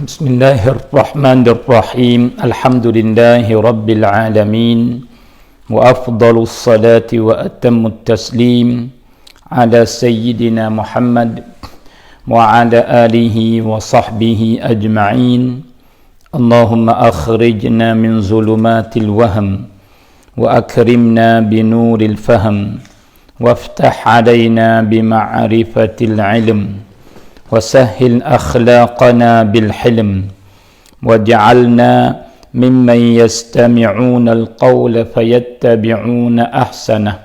بسم الله الرحمن الرحيم الحمد لله رب العالمين وأفضل الصلاة وأتم التسليم على سيدنا محمد وعلى آله وصحبه أجمعين اللهم أخرجنا من ظلمات الوهم وأكرمنا بنور الفهم وافتح علينا بمعرفة العلم وسهل أخلاقنا بالحلم واجعلنا ممن يستمعون القول فيتبعون أحسنه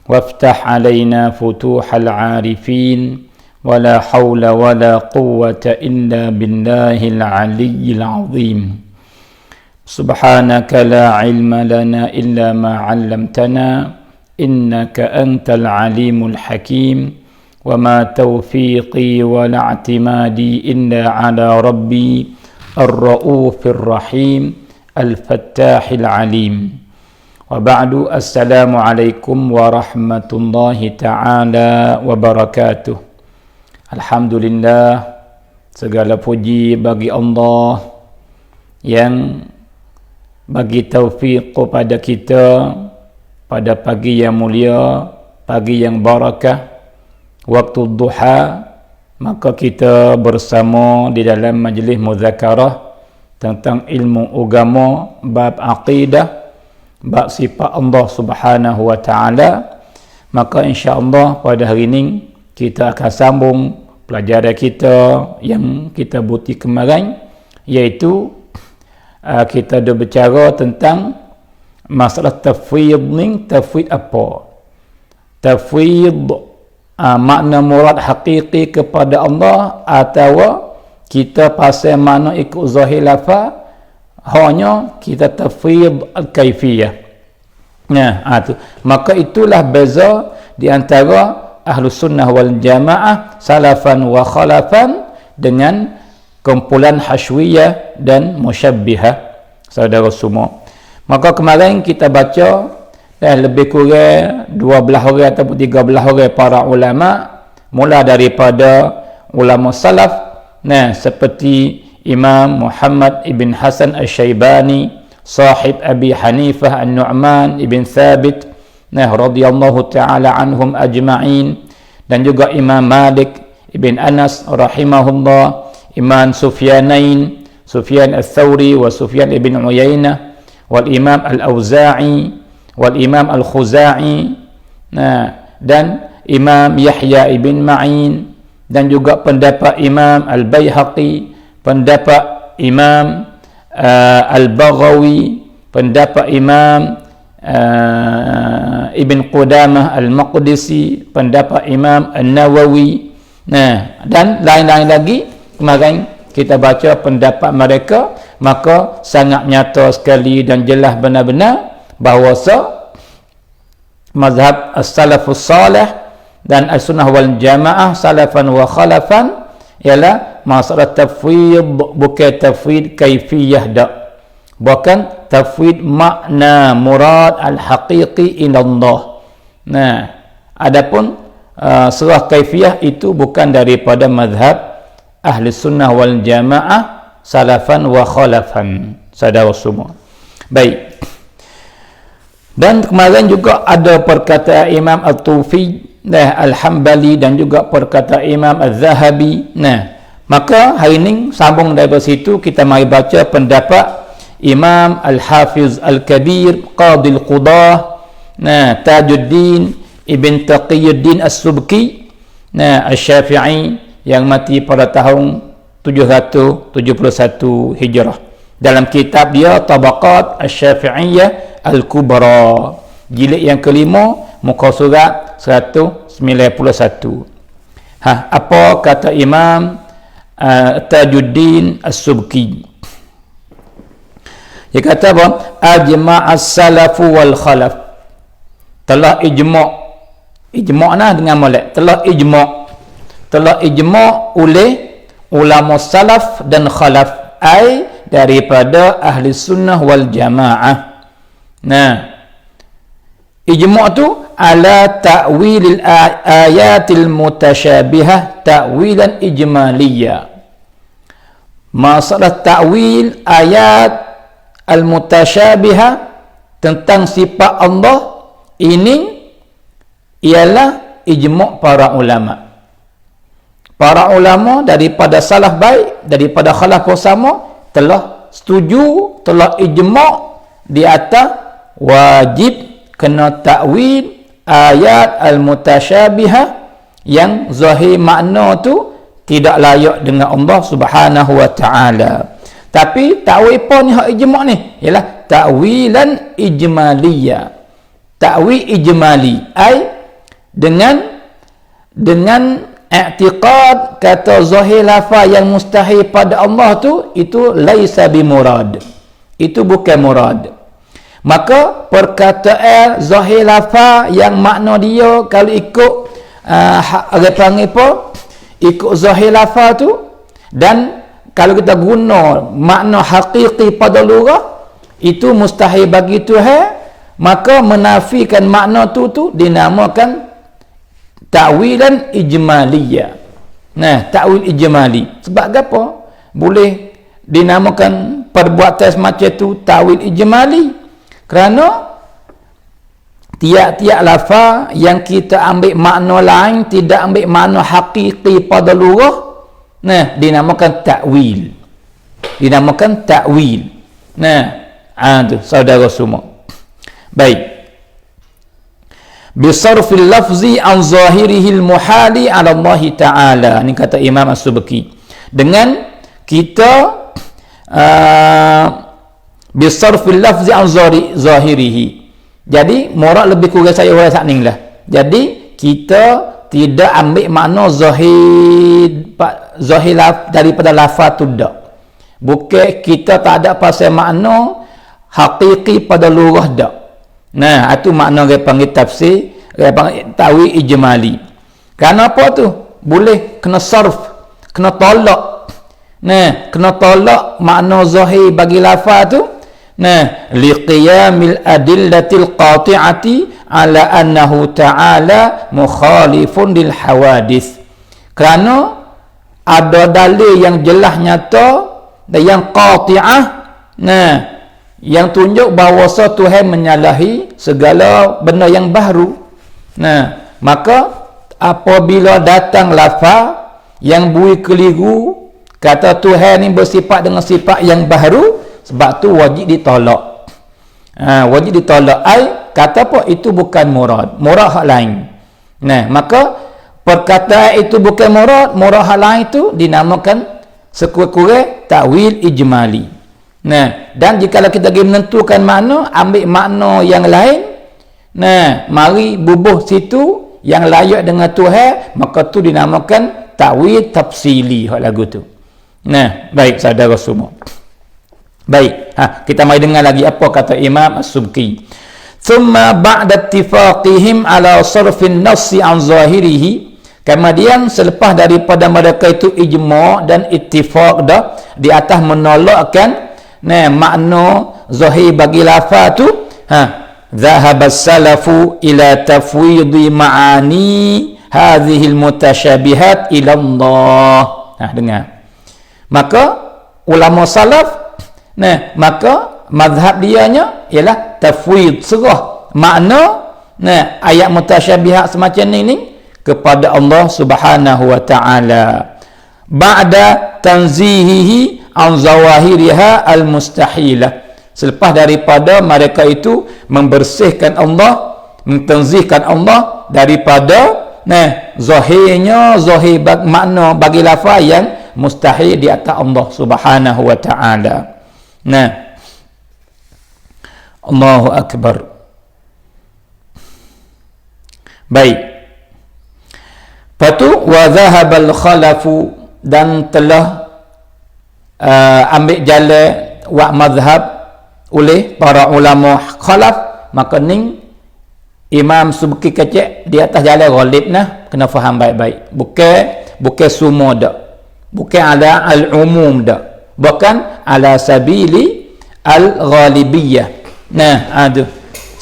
وافتح علينا فتوح العارفين ولا حول ولا قوة إلا بالله العلي العظيم سبحانك لا علم لنا إلا ما علمتنا إنك أنت العليم الحكيم وما توفيقي ولا اعتمادي إلا على ربي الرؤوف الرحيم الفتاح العليم وبعد السلام عليكم ورحمة الله تعالى وبركاته. Alhamdulillah, segala puji bagi Allah yang bagi taufik kepada kita pada pagi yang mulia, pagi yang barakah, waktu duha, maka kita bersama di dalam majlis muzakarah tentang ilmu agama, bab aqidah, bab sifat Allah Subhanahu wa taala. Maka insya-Allah pada hari ini kita akan sambung pelajaran kita yang kita buti kemarin, iaitu kita dah berbicara tentang masalah tafwid ni. Tafwid apa? Tafwid makna murad hakiki kepada Allah, atau kita pasal makna ikut zahir lafaz, hanya kita tafwid al-kaifiyah. Tu. Maka itulah beza di antara Ahlus Sunnah wal Jamaah salafan wa khalafan dengan kumpulan Hashwiyah dan Musyabbihah, saudara semua. Maka kemarin kita baca lebih kurang 12 orang ataupun 13 orang para ulama, mula daripada ulama salaf, seperti Imam Muhammad ibn Hasan al-Shaybani, sahib Abi Hanifah an-Nu'man ibn Thabit radhiyallahu ta'ala anhum ajma'in, dan juga Imam Malik ibn Anas rahimahullah, Imam Sufyanain, Sufyan al-Thawri wa Sufyan ibn Uyainah, wal Imam al-Auza'i wal Imam al-Khuza'i, dan Imam Yahya ibn Ma'in, dan juga pendapat Imam al-Baihaqi, pendapat Imam al-Baghawi, pendapat Imam Ibn Qudamah al-Maqdisi, pendapat Imam al-Nawawi, dan lain-lain lagi. Kemarin kita baca pendapat mereka, maka sangat nyata sekali dan jelas benar-benar bahawa mazhab as-salafus salih dan as-sunnah wal jamaah salafan wa khalafan ialah masalah tafwid, bukan tafwid kaifiyah dak, bukan tafwid makna murad al-haqiqi ilallah. Adapun surah kaifiyah itu bukan daripada mazhab ahli sunnah wal jamaah salafan wa khalafan, saudara semua. Baik. Dan kemarin juga ada perkataan Imam At-Tufi Al-Hambali dan juga perkataan Imam Al-Zahabi. Maka hari ini sambung dari situ, kita mari baca pendapat Imam Al-Hafiz Al-Kabir Qadil Qudah, Tajuddin Ibn Taqiyuddin As-Subki, Al-Syafi'i, yang mati pada tahun 771 Hijrah. Dalam kitab dia Tabaqat Al-Syafi'iyah Al-Kubra, jilid yang kelima, muka surat 191. Apa kata Imam Tajuddin As-Subki? Dia kata apa? Ajma'as salafu wal khalaf, telah ijma' dengan molek, telah ijma' oleh ulama salaf dan khalaf, ai daripada ahli sunnah wal jamaah. Ijma' tu ala ta'wilil ayatil mutasyabihah ta'wilan ijmaliyah, masalah ta'wil ayat al-mutasyabiha tentang sifat Allah ini ialah ijma' para ulama. Para ulama daripada salaf baik, daripada khalaf bersama telah setuju, telah ijma' di atas wajib kena ta'wil ayat al-mutasyabiha yang zahir makna tu tidak layak dengan Allah Subhanahu wa taala. Tapi ta'wil apa ni hak ijma' ni? Ialah ta'wilan ijmaliyah. Ta'wil ijmali ai dengan i'tiqad kata zahir lafaz yang mustahil pada Allah tu itu laisa bimurad. Itu bukan murad. Maka perkataan zahir lafaz yang makna dia kalau ikut apa panggil apa? Ikut zahir lafaz tu, dan kalau kita guna makna hakiki pada lugah itu mustahil bagi Tuhan, maka menafikan makna tu dinamakan ta'wilan ijmaliyah. Nah, ta'wil ijmali. Sebab apa? Boleh dinamakan perbuatan semacam tu ta'wil ijmali. Kerana tiap-tiap lafaz yang kita ambil makna lain, tidak ambil makna hakiki pada lugah, nah, dinamakan ta'wil. Dinamakan ta'wil. Nah, tu saudara semua. Baik. Bisarfil lafzi an zahirihil muhali ala Allah Ta'ala. Ini kata Imam As-Subki. Dengan kita bisarfil lafzi an zahirihi. Jadi murad lebih kurang saya urang saat ni lah. Jadi kita tidak ambil makna zahir daripada lafaz tu dak. Bukan kita tak ada pasal makna hakiki pada lugah dak. Nah, itu makna dia panggil tafsir, dia panggil ta'wil ijmali. Kenapa tu? Boleh kena sarf, kena tolak. Nah, kena tolak makna zahir bagi lafaz tu. Nah, liqiyamil adillatil qati'ati ala annahu ta'ala mukhalifun lil hawadith. Kerana ada dalil yang jelas nyata dan yang qati'ah, nah, yang tunjuk bahawa Tuhan menyalahi segala benda yang baru. Nah, maka apabila datang lafaz yang bui keliru kata Tuhan ni bersifat dengan sifat yang baru, sebab tu wajib ditolak. Wajib ditolak. Kata apa? Itu bukan murad. Murad hak lain. Nah, maka perkataan itu bukan murad. Murad hak lain itu dinamakan sekurang-kurang ta'wil ijmali. Nah, dan jika kita pergi menentukan makna, ambil makna yang lain, nah, mari bubuh situ yang layak dengan Tuhan, maka tu dinamakan ta'wil tafsili hak lagu tu. Nah, baik saudara semua. Baik, kita mari dengar lagi apa kata Imam As-Subki. Thumma ba'da ittifaqihim ala sarfin nassi an zahirihi. Kemudian selepas daripada mereka itu ijma' dan ittifaq dah di atas menolakkan makna zahir bagi lafaz tu, dhahaba salafu ila tafwidhi ma'ani hadhihi almutasyabihat ila Allah. Dengar. Maka ulama salaf, maka mazhab dianya ialah tafwid, serah makna ayat mutasyabihat semacam ni kepada Allah Subhanahu wa taala ba'da tanzihihi an zawahiriha al-mustahilah. Selepas daripada mereka itu membersihkan Allah, mentenzihkan Allah daripada zahirnya, zahir makna bagi lafaz yang mustahil di atas Allah Subhanahu wa taala. Allahu akbar. Baik. Patu wa dhahabal khalafu, dan telah ambil jalan wa mazhab oleh para ulama khalaf. Maka ni Imam Subki kecek di atas jalan ghalib nah, kena faham baik-baik. Bukan semua dak. Bukan ala al-umum dak. Bukan ala sabili al-ghalibiyah. Aduh.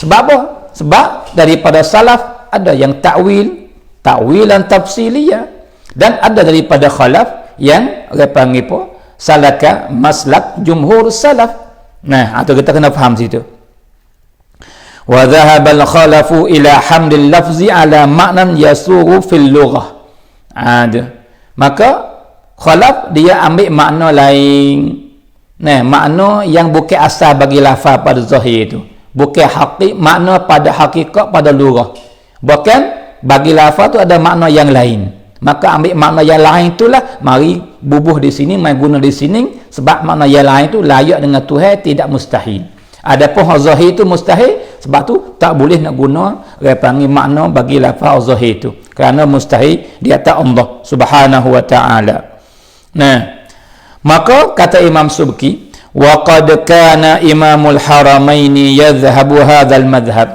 Sebab apa? Sebab daripada salaf ada yang ta'wilan tafsiliyah, dan ada daripada khalaf yang dia panggil apa? salaka maslak jumhur salaf. Nah, atau kita kena faham situ. Wa dhahabal khalafu ila hamdil lafzi ala ma'nan yasughu fil lughah. Maka khalaf dia ambil makna lain. Nah, makna yang bukan asal bagi lafaz pada zahir itu. Bukan makna pada hakikat pada lughah. Bukan bagi lafaz tu ada makna yang lain. Maka ambil makna yang lain itulah mari bubuh di sini, mai guna di sini sebab makna yang lain tu layak dengan Tuhan, tidak mustahil. Adapun zahir itu mustahil, sebab tu tak boleh nak guna panggil makna bagi lafaz zahir itu. Kerana mustahil di atas Allah Subhanahu wa taala. Nah, maka kata Imam Subki, wa qad kana Imamul Haramaini yadhhabu hadzal madhhab.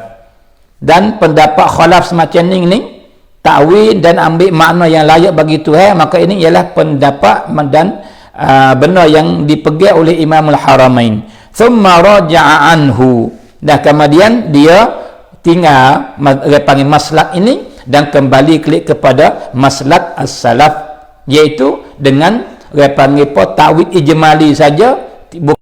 Dan pendapat khalaf semacam ni takwil dan ambil makna yang layak bagi Tuhan, maka ini ialah pendapat dan benar yang dipegang oleh Imamul Haramain. Thumma raja'a anhu, dan kemudian dia tinggal panggil maslak ini dan kembali klik kepada maslak as-salaf, iaitu dengan panggil takwil ijmali saja, bukan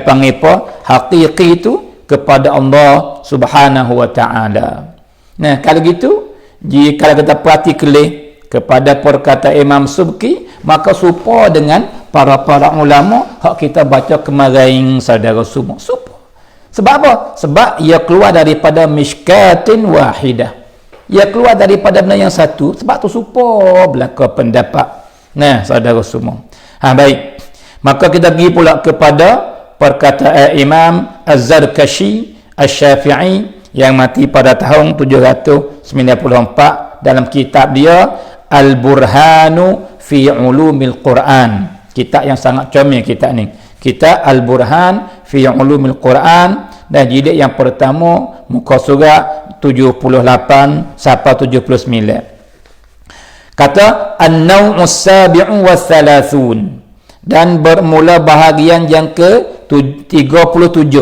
panggil hakiki itu kepada Allah Subhanahu wa taala. Nah, kalau gitu, jika kita perhati kelih kepada perkataan Imam Subki, maka serupa dengan para ulama hak kita baca kemarin saudara semua. Serupa. Sebab apa? Sebab ia keluar daripada mishkatin wahidah. Ia keluar daripada benda yang satu, sebab tu serupa belaka pendapat. Nah, saudara semua. Baik. Maka kita pergi pula kepada perkataan Imam Az-Zarkashi Asy-Syafi'i yang mati pada tahun 794 dalam kitab dia Al-Burhanu fi Ulumil Quran. Kitab yang sangat comel kitab ni. Kitab Al-Burhan fi Ulumil Quran, dan jilid yang pertama muka surat 78 sampai 79. Kata An-Naw'us Sabi'u wa Thalathun, dan bermula bahagian yang ke-37.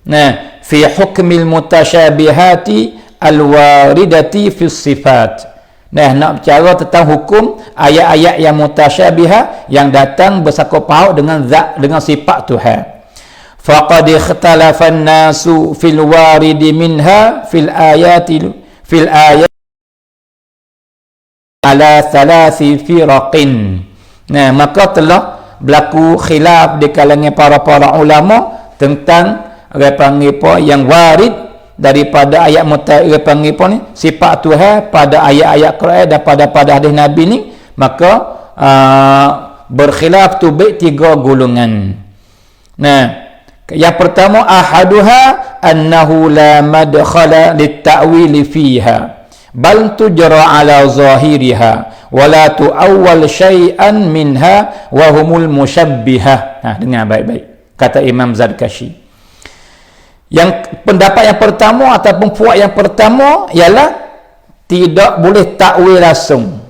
Nah, fi hukmil mutasyabihati al-waridati fi sifat. Nah, nak bicara tentang hukum ayat-ayat yang mutasyabihah yang datang bersangkut paut dengan zat, dengan sifat Tuhan. Faqad ikhtalafa an-nasu fil waridi minha fil ayat ala thalathi firaqin. Nah, maka telah berlaku khilaf di kalangan para ulama tentang yang warid daripada ayat ni sifat Tuhan pada ayat-ayat Quran dan pada hadis Nabi ni, maka berkhilaf tu baik 3 golongan. Nah, yang pertama ahaduha annahu la madkhala lit-ta'wil fiha bal tujra ala zahiriha wa la tu'awwal syai'an minha wa humul musyabbihah. Dengar baik-baik kata Imam Zarkashi. Yang pendapat yang pertama ataupun puak yang pertama ialah tidak boleh takwil langsung.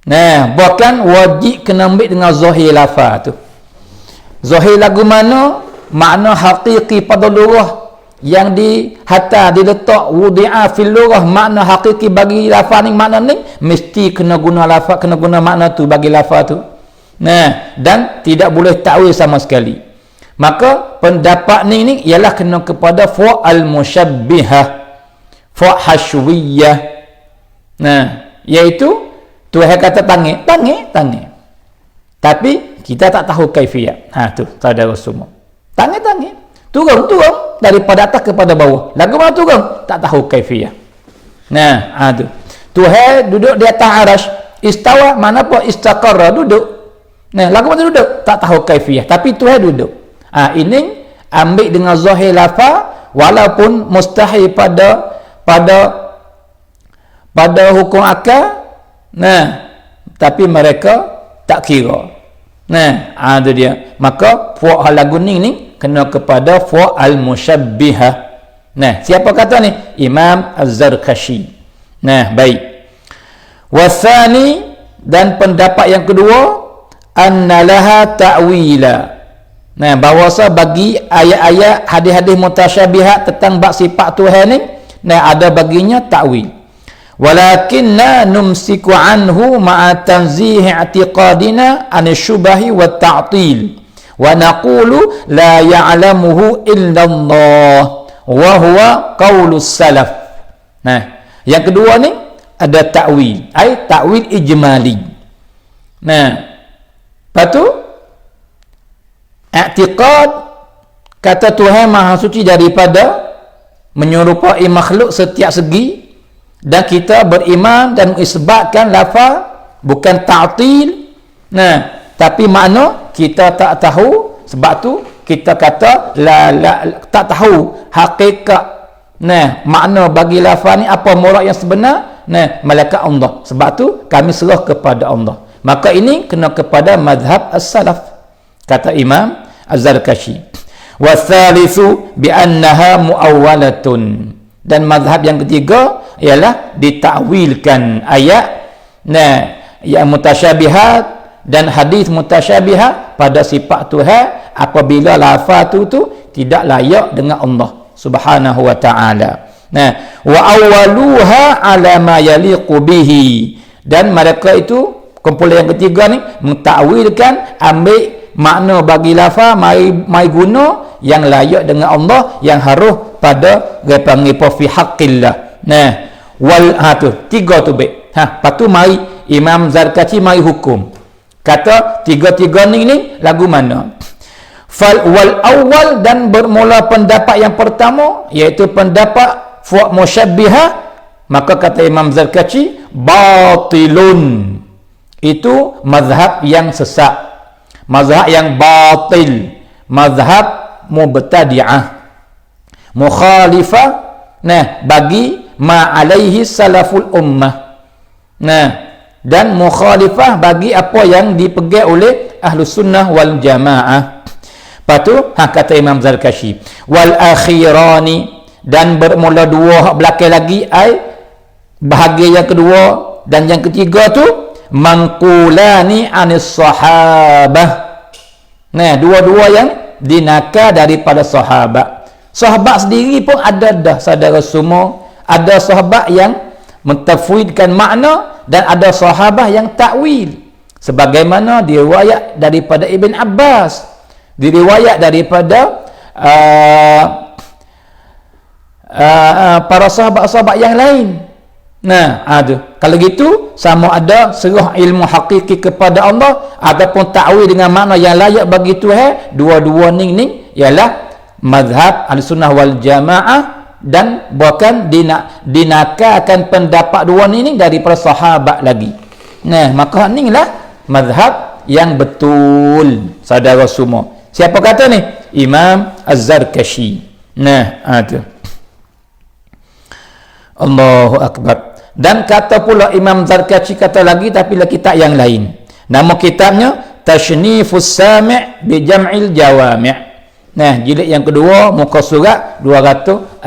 Nah, bahkan wajib kena ambil dengan zahir lafaz tu. Zahir lagu mana? Makna hakiki pada lughah yang diletak wudi'a fil lughah, makna hakiki bagi lafaz ni, makna ni mesti kena guna lafaz, kena guna makna tu bagi lafaz tu. Nah, dan tidak boleh takwil sama sekali. Maka pendapat ni ialah kena kepada fa'al musyabbihah, fa' hasyuwiyah. Nah, iaitu Tuhan kata tangi. Tapi kita tak tahu kaifiyat. Tu saudara semua. Tangi. Turun daripada atas kepada bawah. Lagu mana turun? Tak tahu kaifiyat. Nah, tu. Tuhan duduk di atas arasy, istawa mana apa istaqarra, duduk. Nah, lagu mana duduk? Tak tahu kaifiyat. Tapi Tuhan duduk. Ini ambil dengan zahir lafaz walaupun mustahil pada hukum akal. Nah, tapi mereka tak kira. Nah, itu dia. Maka fa' lagu ni kena kepada fa' al-musyabbihah. Nah, siapa kata ni? Imam Az-Zarkashi. Nah, baik. Wasani, dan pendapat yang kedua, annalaha ta'wila. Nah, bahawasa bagi ayat-ayat hadis-hadis mutasyabihat tentang bab sifat Tuhan ni, nah, ada baginya takwil. walakinna numsiku anhu ma'a tanzihi i'tiqadina an syubahi wa ta'til wa naqulu la ya'lamuhu illa Allah wa huwa qaulus salaf. Nah, yang kedua ni ada ta'wil, ai ta'wil ijmali. Nah, lepas tu i'tiqad, kata Tuhan Maha Suci daripada menyerupai makhluk setiap segi, dan kita beriman dan mengisbatkan lafaz, bukan ta'til. Nah, tapi makna kita tak tahu, sebab tu kita kata tak tahu hakikat. Nah, makna bagi lafaz ni apa murad yang sebenar. Nah, malaikat Allah. Sebab tu kami serah kepada Allah. Maka ini kena kepada mazhab as-salaf, kata Imam Az-Zarkashi. Wa thalithu bi annaha muawwalatun. Dan mazhab yang ketiga ialah ditakwilkan ayat, nah, yang mutasyabihat dan hadis mutasyabihat pada sifat Tuhan apabila lafaz tu tidak layak dengan Allah Subhanahu wa taala. Nah, wa awwaluha ala ma yaliqu bihi, dan mereka itu kumpulan yang ketiga ni mentakwilkan, ambil makna bagi lafaz mai guna yang layak dengan Allah, yang harus pada dia panggil fi haqqillah. Nah, wal tu tiga tu baik. Lepas tu mari Imam Zarkashi mari hukum. Kata tiga-tiga ni lagu mana? Wal awal, dan bermula pendapat yang pertama iaitu pendapat fuq musyabbihah, maka kata Imam Zarkashi batilun, itu mazhab yang sesat, mazhab yang batil, mazhab mubtadi'ah, mukhalifah, nah, bagi ma alaihi salaful ummah, nah, dan mukhalifah bagi apa yang dipegang oleh Ahlus Sunnah wal Jamaah. Lepas tu kata Imam Zarkashi wal akhirani, dan bermula dua hak belakang lagi, ai bahagian yang kedua dan yang ketiga tu manqulani anis sahabah. Nah, dua-dua yang dinakal daripada sahabat. Sahabat sendiri pun ada dah, saudara semua. Ada sahabat yang mentafwidkan makna dan ada sahabat yang takwil. Sebagaimana diriwayat daripada Ibn Abbas, diriwayat daripada para sahabat-sahabat yang lain. Nah, ada. Kalau gitu, sama ada serah ilmu hakiki kepada Allah ataupun takwil dengan makna yang layak bagi Tuhan, dua-dua ni ialah mazhab Ahlussunnah wal Jamaah, dan bahkan dinakalkan pendapat dua ni daripada sahabat lagi. Nah, maka inilah mazhab yang betul, saudara semua. Siapa kata ni? Imam Az-Zarkashi. Nah, ada. Allahu Akbar. Dan kata pula Imam Zarkashi kata lagi, tapi lah kitab yang lain. Nama kitabnya Tashnifus Sami' bi Jam'il Jawami'. Nah, jilid yang kedua, muka surat 267.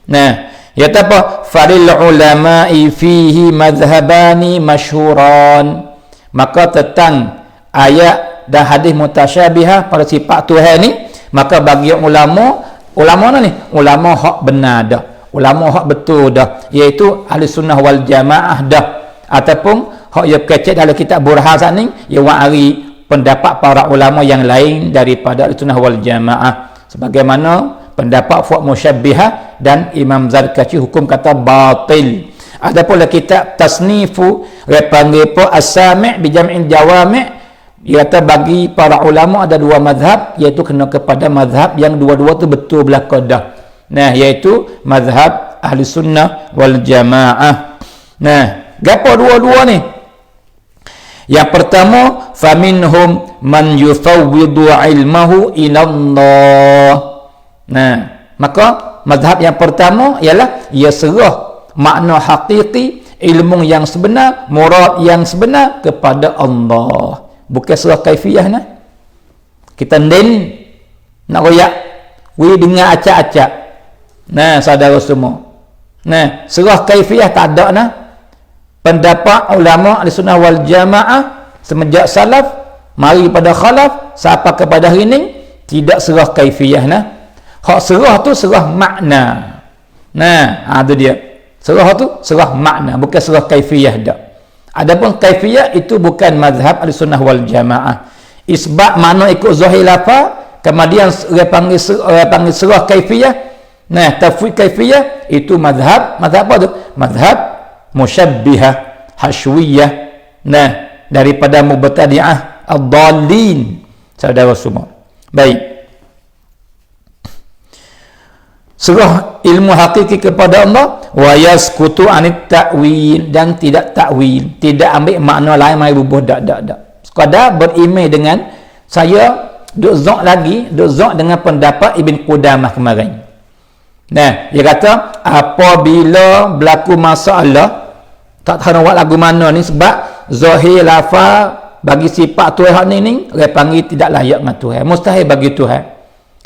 Nah, ya apa? Falil ulama'i fihi madhhabani masyhuran. Maka tentang ayat dan hadis mutasyabihah pada sifat Tuhan ni, maka bagi ulama mana ni? Ulama hak benar dah, ulama hak betul dah, iaitu Ahlussunnah wal Jamaah dah, ataupun hak yang kecil dalam kitab Burhan ni yang wa'ari pendapat para ulama yang lain daripada Ahlussunnah wal Jamaah, sebagaimana pendapat fuq musyabbihah dan Imam Zarkashi hukum kata batil. Adapun kitab tasnifu panggil po as-sami' bi jam'il jawami', dia kata bagi para ulama ada dua mazhab, iaitu kena kepada mazhab yang dua-dua tu betul belaka dah. Nah, iaitu mazhab Ahlussunnah wal Jamaah. Nah, gapo dua-dua ni? Yang pertama, faminhum man yufawwidu ilmahu ila Allah. Nah, maka mazhab yang pertama ialah ia serah makna hakiki, ilmu yang sebenar, murad yang sebenar kepada Allah, bukan serah kaifiyah nah. Kita nak royak we dengar acak-acak. Nah, saudara semua. Nah, serah kaifiyah tak ada nah. Pendapat ulama Ahlussunnah wal Jamaah semenjak salaf mari pada khalaf sampai kepada hari ini tidak serah kaifiyah nah. Hak serah tu serah makna. Nah, itu dia. Serah tu serah makna, bukan serah kaifiyah dak. Adapun kaifiyah itu bukan mazhab Ahlussunnah wal Jamaah. Isbat makna ikut zahir lafaz, kemudian orang panggil serah kaifiyah. Nah, tafwid kaifiyah itu mazhab apa tu? Mazhab musyabbihah, hasyawiyah. Nah, daripada mubtadi'ah ad-dallin. Saudara semua. Baik. Serah ilmu hakiki kepada Allah, wa yaskutu anit ta'wil, dan tidak ta'wil, tidak ambil makna lain mai bubuh dak. Sekadar berimej dengan saya duk zak dengan pendapat Ibn Qudamah kemarin. Nah, dia kata apabila berlaku masalah tak tahu nak buat lagu mana ni sebab zahir lafaz bagi sifat Tuhan ni dia panggil tidak layak dengan Tuhan, mustahil bagi Tuhan.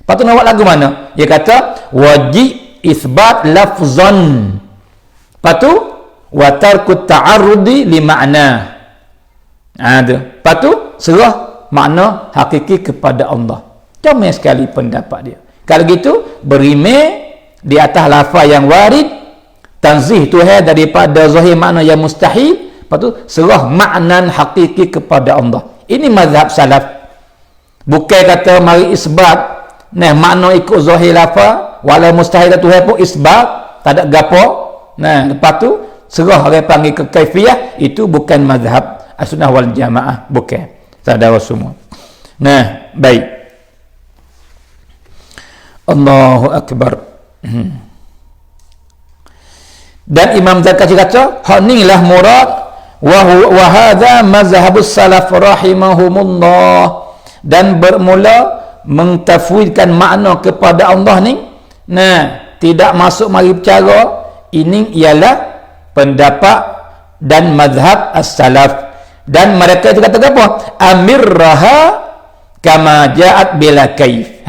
Lepas tu nak buat lagu mana? Dia kata wajib isbat lafzan. Lepas tu wa tarku ta'arrudi li makna. Lepas tu serah makna hakiki kepada Allah. Comel sekali pendapat dia. Kalau gitu berimej di atas lafaz yang warid, tanzih Tuhan daripada zahir makna yang mustahil. Lepas tu serah makna hakiki kepada Allah. Ini mazhab salaf. Bukan kata mari isbat makna ikut zahir lafaz, walau mustahil Tuhan pun isbat, tak ada gapo. Lepas tu serah orang panggil ke kaifiyah, itu bukan mazhab Ahlussunnah wal Jamaah, bukan. Saudara semua. Baik. Allahu akbar. Dan Imam Zarkashi kata, hak inilah murad wa hadza mazhabus salaf rahimahumullah, dan bermula mentafwidkan makna kepada Allah ni, tidak masuk mari bicara, ini ialah pendapat dan mazhab as-salaf. Dan mereka itu kata apa? Amirraha kama ja'at bila kaif.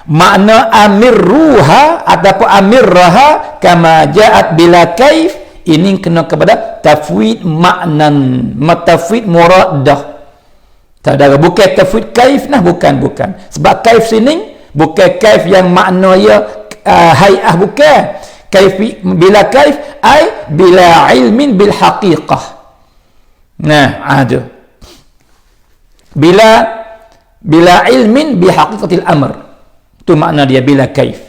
Makna amirruha ataupun amirraha kama ja'at bila kaif, ini kena kepada tafwid maknan, matafwid muradah. Saudara, bukan tafwid kaif bukan. Sebab kaif sini bukan kaif yang makna ya hay'ah, bukan. Kaif bila kaif ai bila ilmin bil haqiqah. Ada. Bila ilmin bi haqiqatil amr. Itu makna dia bila kaif.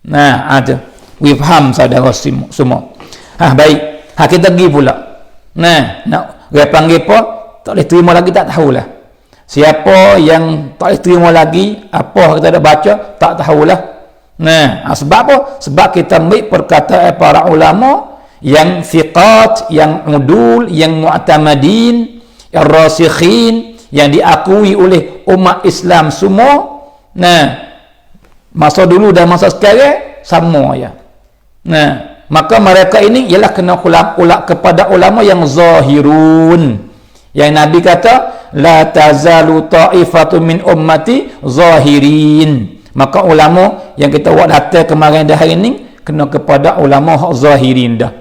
Ada. Wifham saudara semua. Baik. Kita pergi pula. Nak dia panggil apa? Tak boleh terima lagi, tak tahulah. Siapa yang tak boleh terima lagi apa kita dah baca, tak tahulah. Sebab apa? Sebab kita ambil perkataan para ulama yang thiqat, yang udul, yang mu'tamadin, yang rasikhin, yang diakui oleh umat Islam semua. Masa dulu dan masa sekarang sama ya. Maka mereka ini ialah kena ulak kepada ulama yang zahirun. Yang Nabi kata la tazalu ta'ifatu min ummati zahirin. Maka ulama yang kita buat data kemarin dah hari ni kena kepada ulama hak zahirin dah.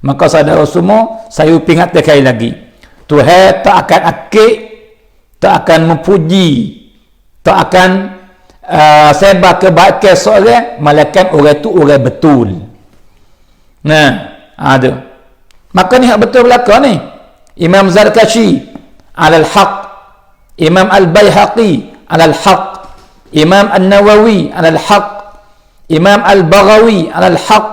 Maka saudara semua, saya ingat sekali lagi, Tuhan tak akan akid, tak akan memuji, tak akan sebar kebaikan seorang melainkan orang itu orang betul. Ada. Maka ni hak betul belaka ni. Imam Zarkashi alal haq, Imam Al-Baihaqi alal haq, Imam An-Nawawi alal haq, Imam Al-Baghawi alal haq,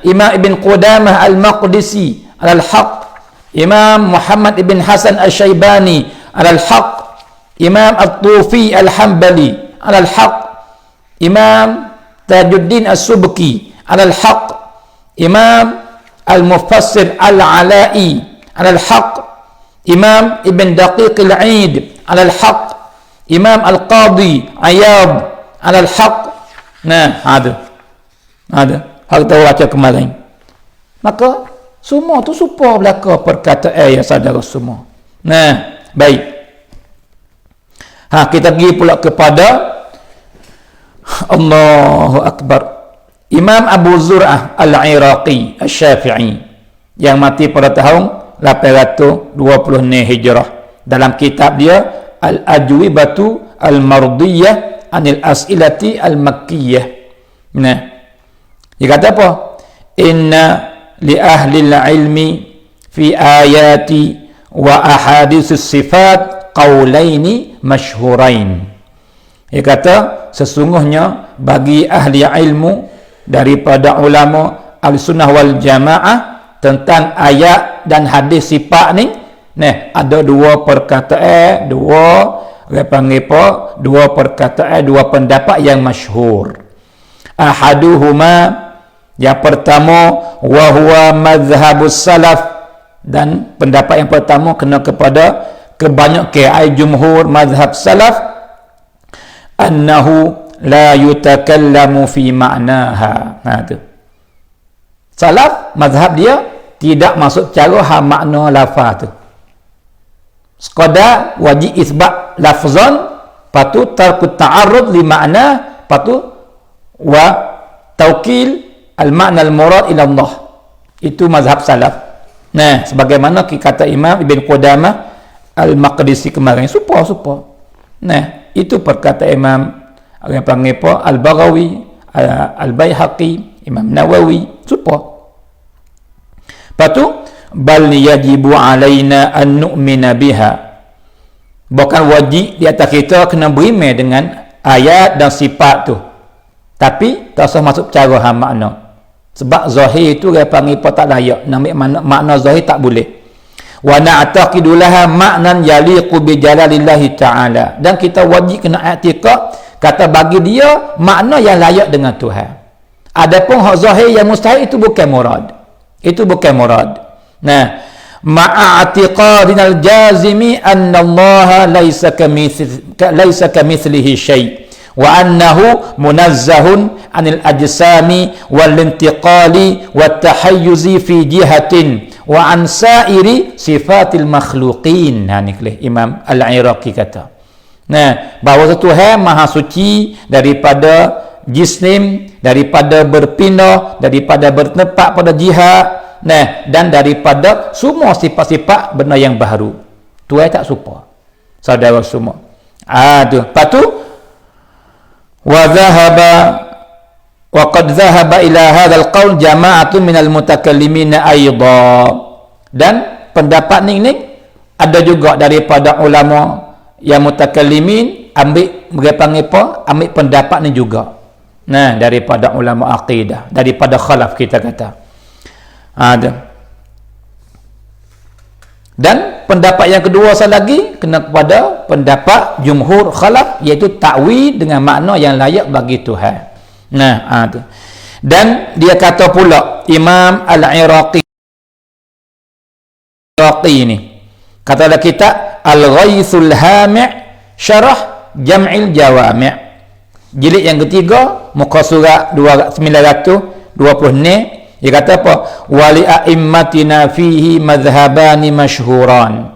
Imam Ibn Qudamah Al-Maqdisi alal haq, Imam Muhammad Ibn Hasan Al-Shaybani alal haq, Imam At-Tufi Al-Hanbali alal haq, Imam Tajuddin As-Subki alal haq, Imam Al-Mufassir Al-Ala'i alal haq, Imam Ibn Daqiq Al-Aid alal haq, Imam Al-Qadi Ayyad alal haq. Ada. Hal kita baca kemarin. Maka semua tu supaya belaka perkataan ya saudara semua. Baik. Kita pergi pula kepada Allahu Akbar. Imam Abu Zur'ah Al-Iraqi Al-Syafi'i yang mati pada tahun 820 Hijrah. Dalam kitab dia Al-Ajwibatu Al-Mardiyah Anil As'ilati Al-Makkiyah. Dia kata apa? inna li ahli ilmi fi ayati wa ahaditsus sifat qaulaini masyhurain. Dia kata sesungguhnya bagi ahli ilmu daripada ulama al-sunnah wal jamaah tentang ayat dan hadis sifat ni, ada dua perkataan, dua perkataan, dua pendapat yang masyhur. Ahaduhuma, yang pertama, wa huwa madhhabus salaf, dan pendapat yang pertama kena kepada kebanyakan jumhur mazhab salaf, annahu la yutakallamu fi ma'naha. Tu salaf mazhab dia tidak masuk cara makna lafaz tu, sekadar wajib isbat lafzan, patu tarku ta'arrud li makna, patu wa taukil al makna al murad ila Allah. Itu mazhab salaf. Sebagaimana kata Imam Ibn Qudamah Al-Maqdisi kemarin, supa. Itu perkataan Imam yang panggil Al-Baghawi, Al-Baihaqi, Imam Nawawi, supa. Patu bal yajibu alaina an nu'mina biha, bukan wajib di atas kita kena beriman dengan ayat dan sifat tu, tapi tak usah masuk cara makna. Sebab zahir itu dia panggil tak layak, nak ambil makna zahir tak boleh. Wa na'taqidu laha ma'nan yaliqu bi jalalillahi ta'ala, dan kita wajib kena i'tiqad kata bagi dia makna yang layak dengan Tuhan. Adapun hak zahir yang mustahil itu bukan murad. Ma'atiqadinal jazimi anna Allah laysa kamithlihi syai' wa annahu munazzahun anil ajsami wal intiqali wat tahayyuzi fi jihatin wa an sa'iri sifatil makhluqin. Ni Imam Al-Iraqi kata. Bahawa Tuhan maha suci daripada jism, daripada berpindah, daripada bertempat pada jihad, dan daripada semua sifat-sifat benda yang baru. Tuhan tak supa, saudara semua. Lepas tu wa qad dhahaba ila hadzal qaul jama'atun minal mutakallimin aidha, dan pendapat ni ada juga daripada ulama yang mutakallimin ambil pendapat ni juga. Daripada ulama aqidah, daripada khalaf kita kata. Dan pendapat yang kedua lagi kena kepada pendapat jumhur khalaf, iaitu ta'wil dengan makna yang layak bagi Tuhan. Dan dia kata pula Imam Al-Iraqi ni kata dalam kitab Al-Ghaithul Hami' Syarah Jam'il Jawami', jilid yang ketiga, muka surat 920 ni, dia kata apa? Wali a'immatina fihi madhhabani masyhuran,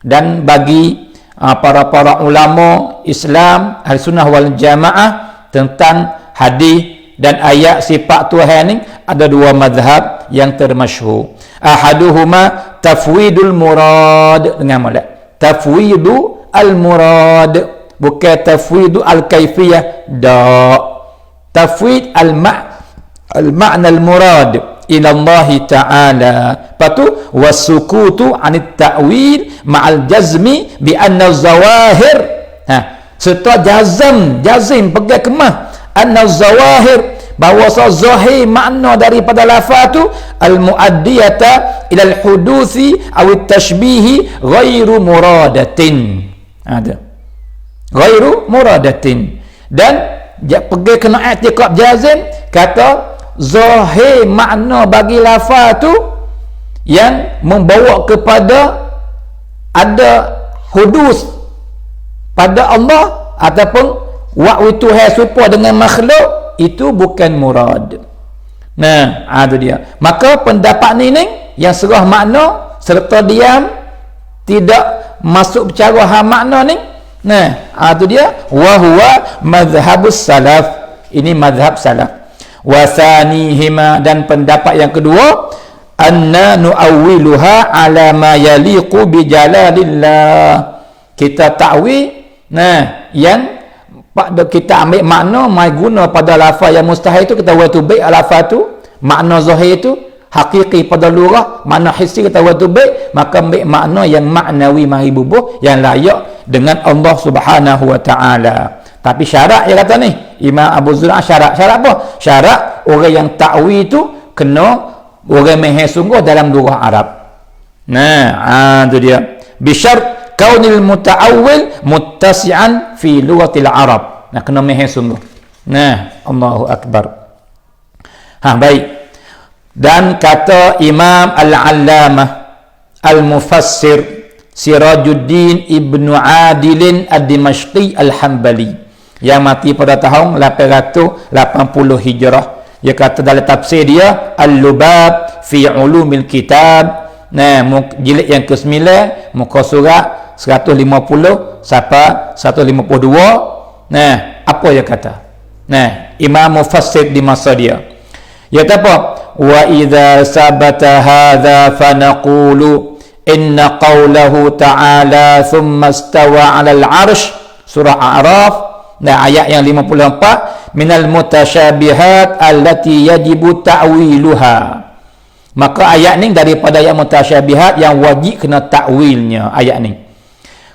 dan bagi para ulama Islam Ahlussunnah wal Jamaah tentang hadis dan ayat sifat Tuhan ni ada dua mazhab yang termasyhur. Ahaduhuma tafwidul murad, dengan molek tafwidu al murad, bukan tafwidu al kaifiyah, tafwid al ma'na al murad ila Allah ta'ala. Patu wasukutu anit ta'wil ma'al jazmi bi anna zawahir, serta jazim pegang kemah anna zawahir, bahawa zahir makna daripada lafaz tu al muaddiyata ila al hudusi aw at tashbihi ghairu muradatin, ghairu muradatin. Dan pergi kena i'tiqad jazim, kata zahir makna bagi lafaz tu yang membawa kepada ada hudus pada Allah ataupun wa'wi Tuhan serupa dengan makhluk, itu bukan murad. Itu dia. Maka pendapat ni yang serah makna serta diam, tidak masuk bicara makna ni, itu dia. Wa huwa mazhabus salaf, ini mazhab salaf. Wa thanihima, dan pendapat yang kedua, anna nu'awwiluha ala ma yaliqu bi jalalillah, kita ta'wil yang kita ambil makna mai guna pada lafaz yang mustahil tu, kita watu baik lafaz tu makna zahir itu hakiki pada lurah, makna hissi kita buat tu baik, maka ambil makna yang maknawi mari bubuh yang layak dengan Allah Subhanahu wa taala. Tapi syarat dia kata ni, Imam Abu Zur'ah syarat apa? Syarat orang yang ta'wil itu kena orang mahir sungguh dalam lurah Arab. Nah, tu dia. Bisyart kaunil muta'awwil muttasi'an fi lughatil Arab. Nah, kena mahir sungguh. Nah, Allahu akbar. Baik. Dan kata Imam Al-Allamah Al-Mufassir Sirajuddin Ibnu Adilin Ad-Dimashqi Al-Hambali yang mati pada tahun 880 Hijrah. Dia kata dalam tafsir dia Al-Lubab fi Ulumil Kitab, nah, jilid yang ke-9, muka surat 150 sampai 152. Nah, apa dia kata? Nah, Imam Mufassir di masa dia. Dia kata apa? Wa idza sabata hadza fa naqulu inna qawlahu ta'ala thumma istawa 'alal 'arsy, surah A'raf, nah, ayat yang 54, minal mutasyabihat allati yajibu ta'wiluha. Maka ayat ni daripada ayat mutasyabihat yang wajib kena takwilnya ayat ni.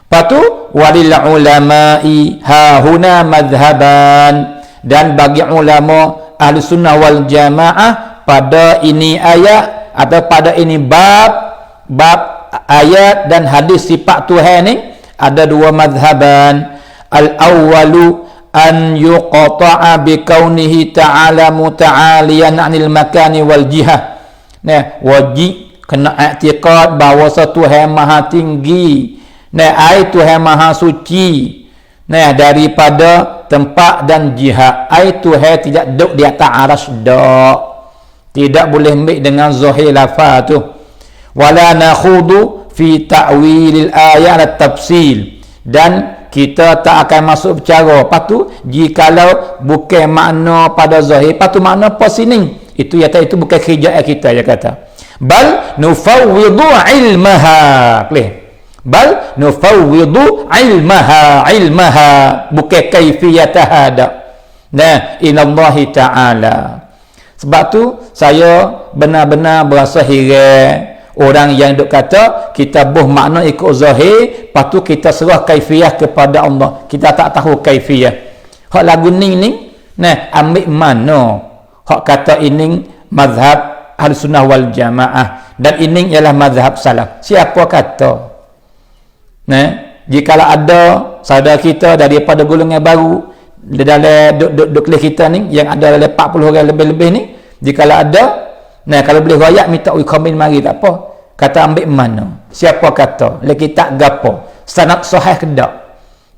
Patu walil ulama'i ha huna madhhaban, dan bagi ulama ahli sunnah wal jamaah pada ini ayat atau pada ini bab ayat dan hadis sifat Tuhan ni ada dua madhhaban. Al-awwalu an yuqata'a bi kaunihi ta'ala muta'aliyan 'anil makani wal jihah. Nah, wajib kena i'tiqad bahawa Tuhan maha tinggi, nah, Tuhan maha suci, nah, daripada tempat dan jihad. Tuhan tidak duduk di atas aras dak. Tidak boleh ambil dengan zahir lafaz tu. Wala nakhudu fi ta'wilil ayat at-tafsil, dan kita tak akan masuk bercara. Patu jikalau bukan makna pada zahir, patu makna posining. Itu itu bukan kerja kita, dia kata. Bal nufawwidu ilmaha. Bal nufawwidu ilmaha bukan kaifiyataha dak. Nah, inallahi ta'ala. Sebab tu saya benar-benar berasa heran orang yang duk kata kita buh makna ikut zahir, lepas tu kita serah kaifiyah kepada Allah. Kita tak tahu kaifiyah. Hak lagu ni, nah, ambil mana hak kata ini mazhab Ahlussunnah wal Jamaah dan ini ialah mazhab salaf. Siapa kata? Nah, jikalau ada saudara kita daripada golongan baru dalam duk kita ni yang ada dalam 40 orang lebih-lebih ni, jikalau ada, nah, kalau boleh rakyat minta komen mari tak apa. Kata ambil mana? Siapa kata? Lagi tak gapo? Sanad sahih ke tak?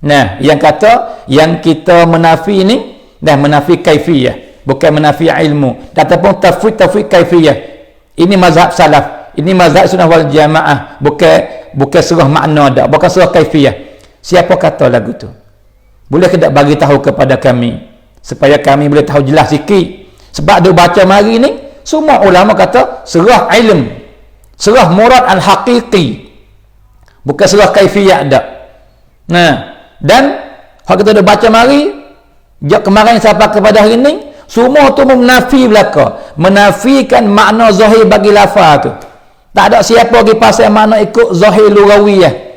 Nah, yang kata yang kita menafi ni dah menafi kaifiyah, bukan menafi ilmu. Ataupun tafwid kaifiyah. Ini mazhab salaf. Ini mazhab sunnah wal jamaah. Bukan surah makna dak, bukan surah kaifiyah. Siapa kata lagu tu? Boleh ke tak bagi tahu kepada kami supaya kami boleh tahu jelas sikit. Sebab dia baca mari ni semua ulama kata surah ilm, surah murad al-haqiqi, bukan surah kaifiyah dak. Nah, dan hak kita dah baca mari jak kemarin sampai kepada hari ni semua tu menafi belaka, menafikan makna zahir bagi lafaz tu. Tak ada siapa lagi pasal makna ikut zahir lughawiyah.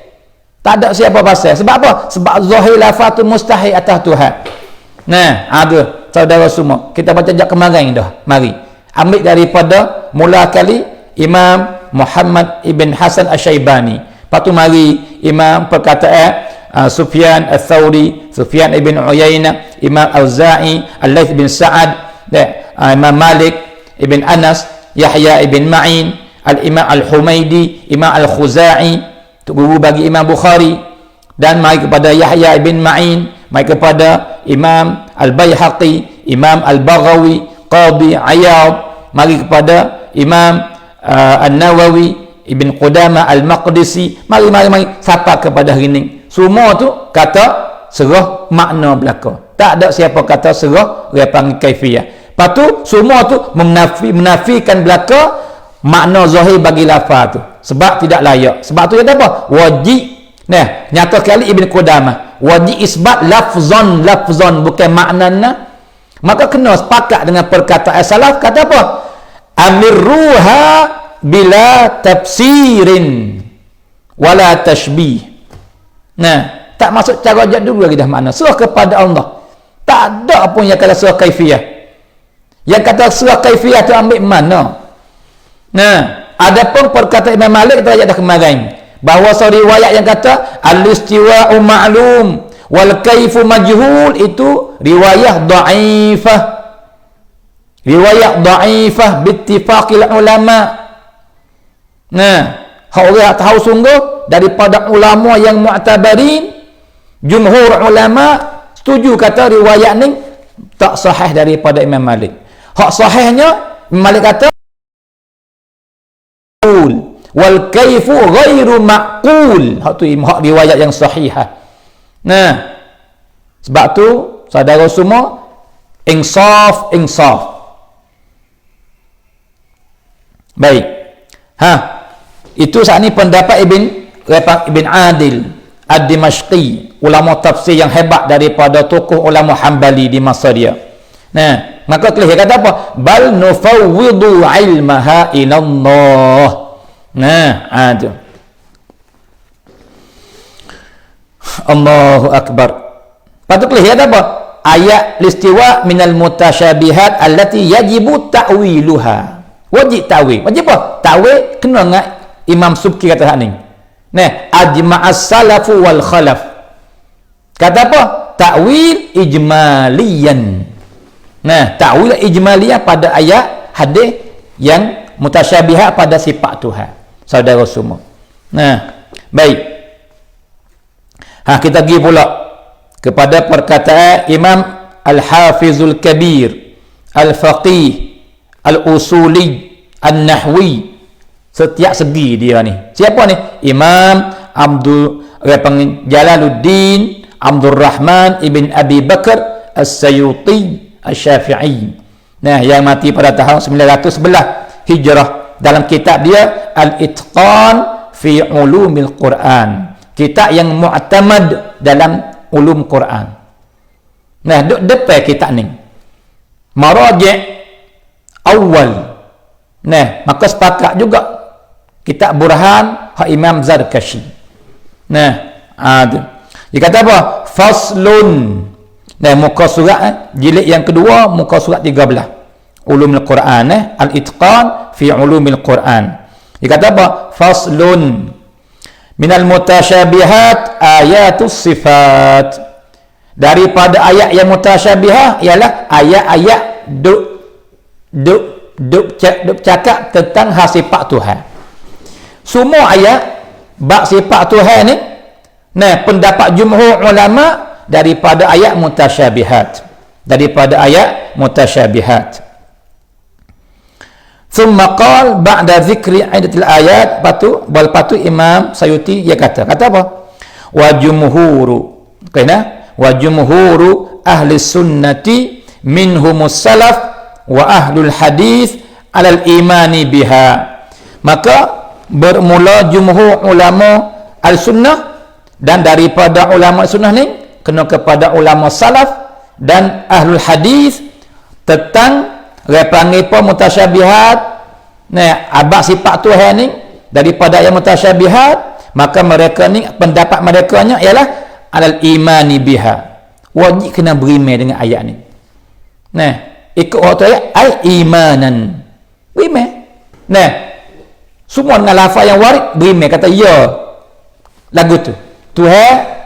Tak ada siapa pasal. Sebab apa? Sebab zahir lafaz tu mustahil atas Tuhan. Nah, ada saudara semua. Kita baca jak kemarin dah. Mari ambil daripada mula kali Imam Muhammad ibn Hasan Asy-Syaibani. Lepas tu mari Imam perkataan Sufyan Ats-Tsauri, Sufyan ibn Uyainah, Imam Auza'i, Al-Laits bin Sa'ad, Imam Malik ibn Anas, Yahya ibn Ma'in, Al-Imam Al-Humaidi, Imam Al-Khuza'i, tu guru bagi Imam Bukhari, dan mari kepada Yahya ibn Ma'in, mari kepada Imam Al-Baihaqi, Imam Al-Baghawi, Qadi Iyad, mari kepada Imam An-Nawawi, Ibn Qudamah Al-Maqdisi, mari siapa kepada hari ni. Semua tu kata serah makna belaka. Tak ada siapa kata serah dia panggil kaifiyah. Lepas tu semua tu menafikan belaka makna zahir bagi lafaz tu. Sebab tidak layak. Sebab tu dia apa? Wajib. Nah, nyata kali Ibn Qudamah wajib isbat lafzan bukan maknana. Maka kena sepakat dengan perkataan salaf kata apa? amirruha bila tafsirin wala tashbih. Nah, tak masuk cara ajak dulu lagi dah makna. Serah kepada Allah. Tak ada pun yang kata serah kaifiyah. Yang kata serah kaifiyah tu ambil mana? Nah, adapun perkataan Imam Malik kita ajak dah kemarin. Bahawa riwayat yang kata al-istiwa'u ma'lum wal kaifu majhul itu riwayat dhaifah. Riwayat dhaifah bittifaqil ulama. Nah, orang tahu sungguh daripada ulama yang mu'tabarin, jumhur ulama setuju kata riwayat ni tak sahih daripada Imam Malik. Hak sahihnya Imam Malik kata wal kaifu ghairu ma'qul. Hak tu hak riwayat yang sahihah. Nah, sebab tu saudara semua insaf. Baik. Itu saat ni pendapat Ibn Adil Ad-Dimashqi, ulama tafsir yang hebat daripada tokoh ulama Hambali di masa dia. Nah, maka dia kata apa? Bal nufawwidu ilmaha ilallah. Nah, itu. Allahu Akbar. Patut dia kata apa? Ayat listiwa minal mutasyabihat allati yajibu ta'wiluha. Wajib ta'wil. Wajib apa? Ta'wil kena dengan Imam Subki kata hak ni. Nah, ajma'as salafu wal khalaf. Kata apa? Ta'wil ijmaliyan. Nah, ta'wil ijmaliyan pada ayat hadis yang mutasyabihat pada sifat Tuhan. Saudara semua. Nah, baik. Kita pergi pula kepada perkataan Imam Al-Hafizul Kabir, Al-Faqih, Al-Usuli, An-Nahwi. Setiap segi dia ni. Siapa ni? Imam Jalaluddin Abdul Rahman ibn Abi Bakar As-Sayuti Asy-Syafi'i. Nah, yang mati pada tahun 911 Hijrah. Dalam kitab dia Al-Itqan fi Ulumil Quran. Kitab yang mu'tamad dalam ulum Quran. Nah, depan kitab ni. Maraji' awal. Nah, maka sepakat juga kitab Burhan hak Imam Zarkashi. Nah, dia kata apa? Faslun. Nah, muka surat jilid yang kedua, muka surat 13. Ulumul Quran, Al-Itqan fi Ulumil Quran. Dia kata apa? Faslun. Minal mutasyabihat ayatus sifat. Daripada ayat yang mutasyabihat ialah ayat-ayat duk cakap tentang hal sifat Tuhan. Semua ayat bab sifat Tuhan ni, nah, pendapat jumhur ulama daripada ayat mutasyabihat. Daripada ayat mutasyabihat. Thumma qala ba'da dzikri aidatil ayat, patu Imam Sayuti dia kata apa? Wa jumhuru ahli sunnati minhumus salaf wa ahlul hadis alal imani biha. Maka bermula jumhur ulama al-sunnah, dan daripada ulama sunnah ni kena kepada ulama salaf dan ahlul hadis tentang panggil apa mutasyabihat. Nah, abad sifat Tuhan ni daripada yang mutasyabihat, maka mereka ni pendapat mereka nya ialah alal imani biha. Wajib kena beriman dengan ayat ni. Nah, ikut waktu ayat al imanan. Beriman. Nah, semua dengan lafaz yang warid beriman, kata ya. Lagu tu Tuhan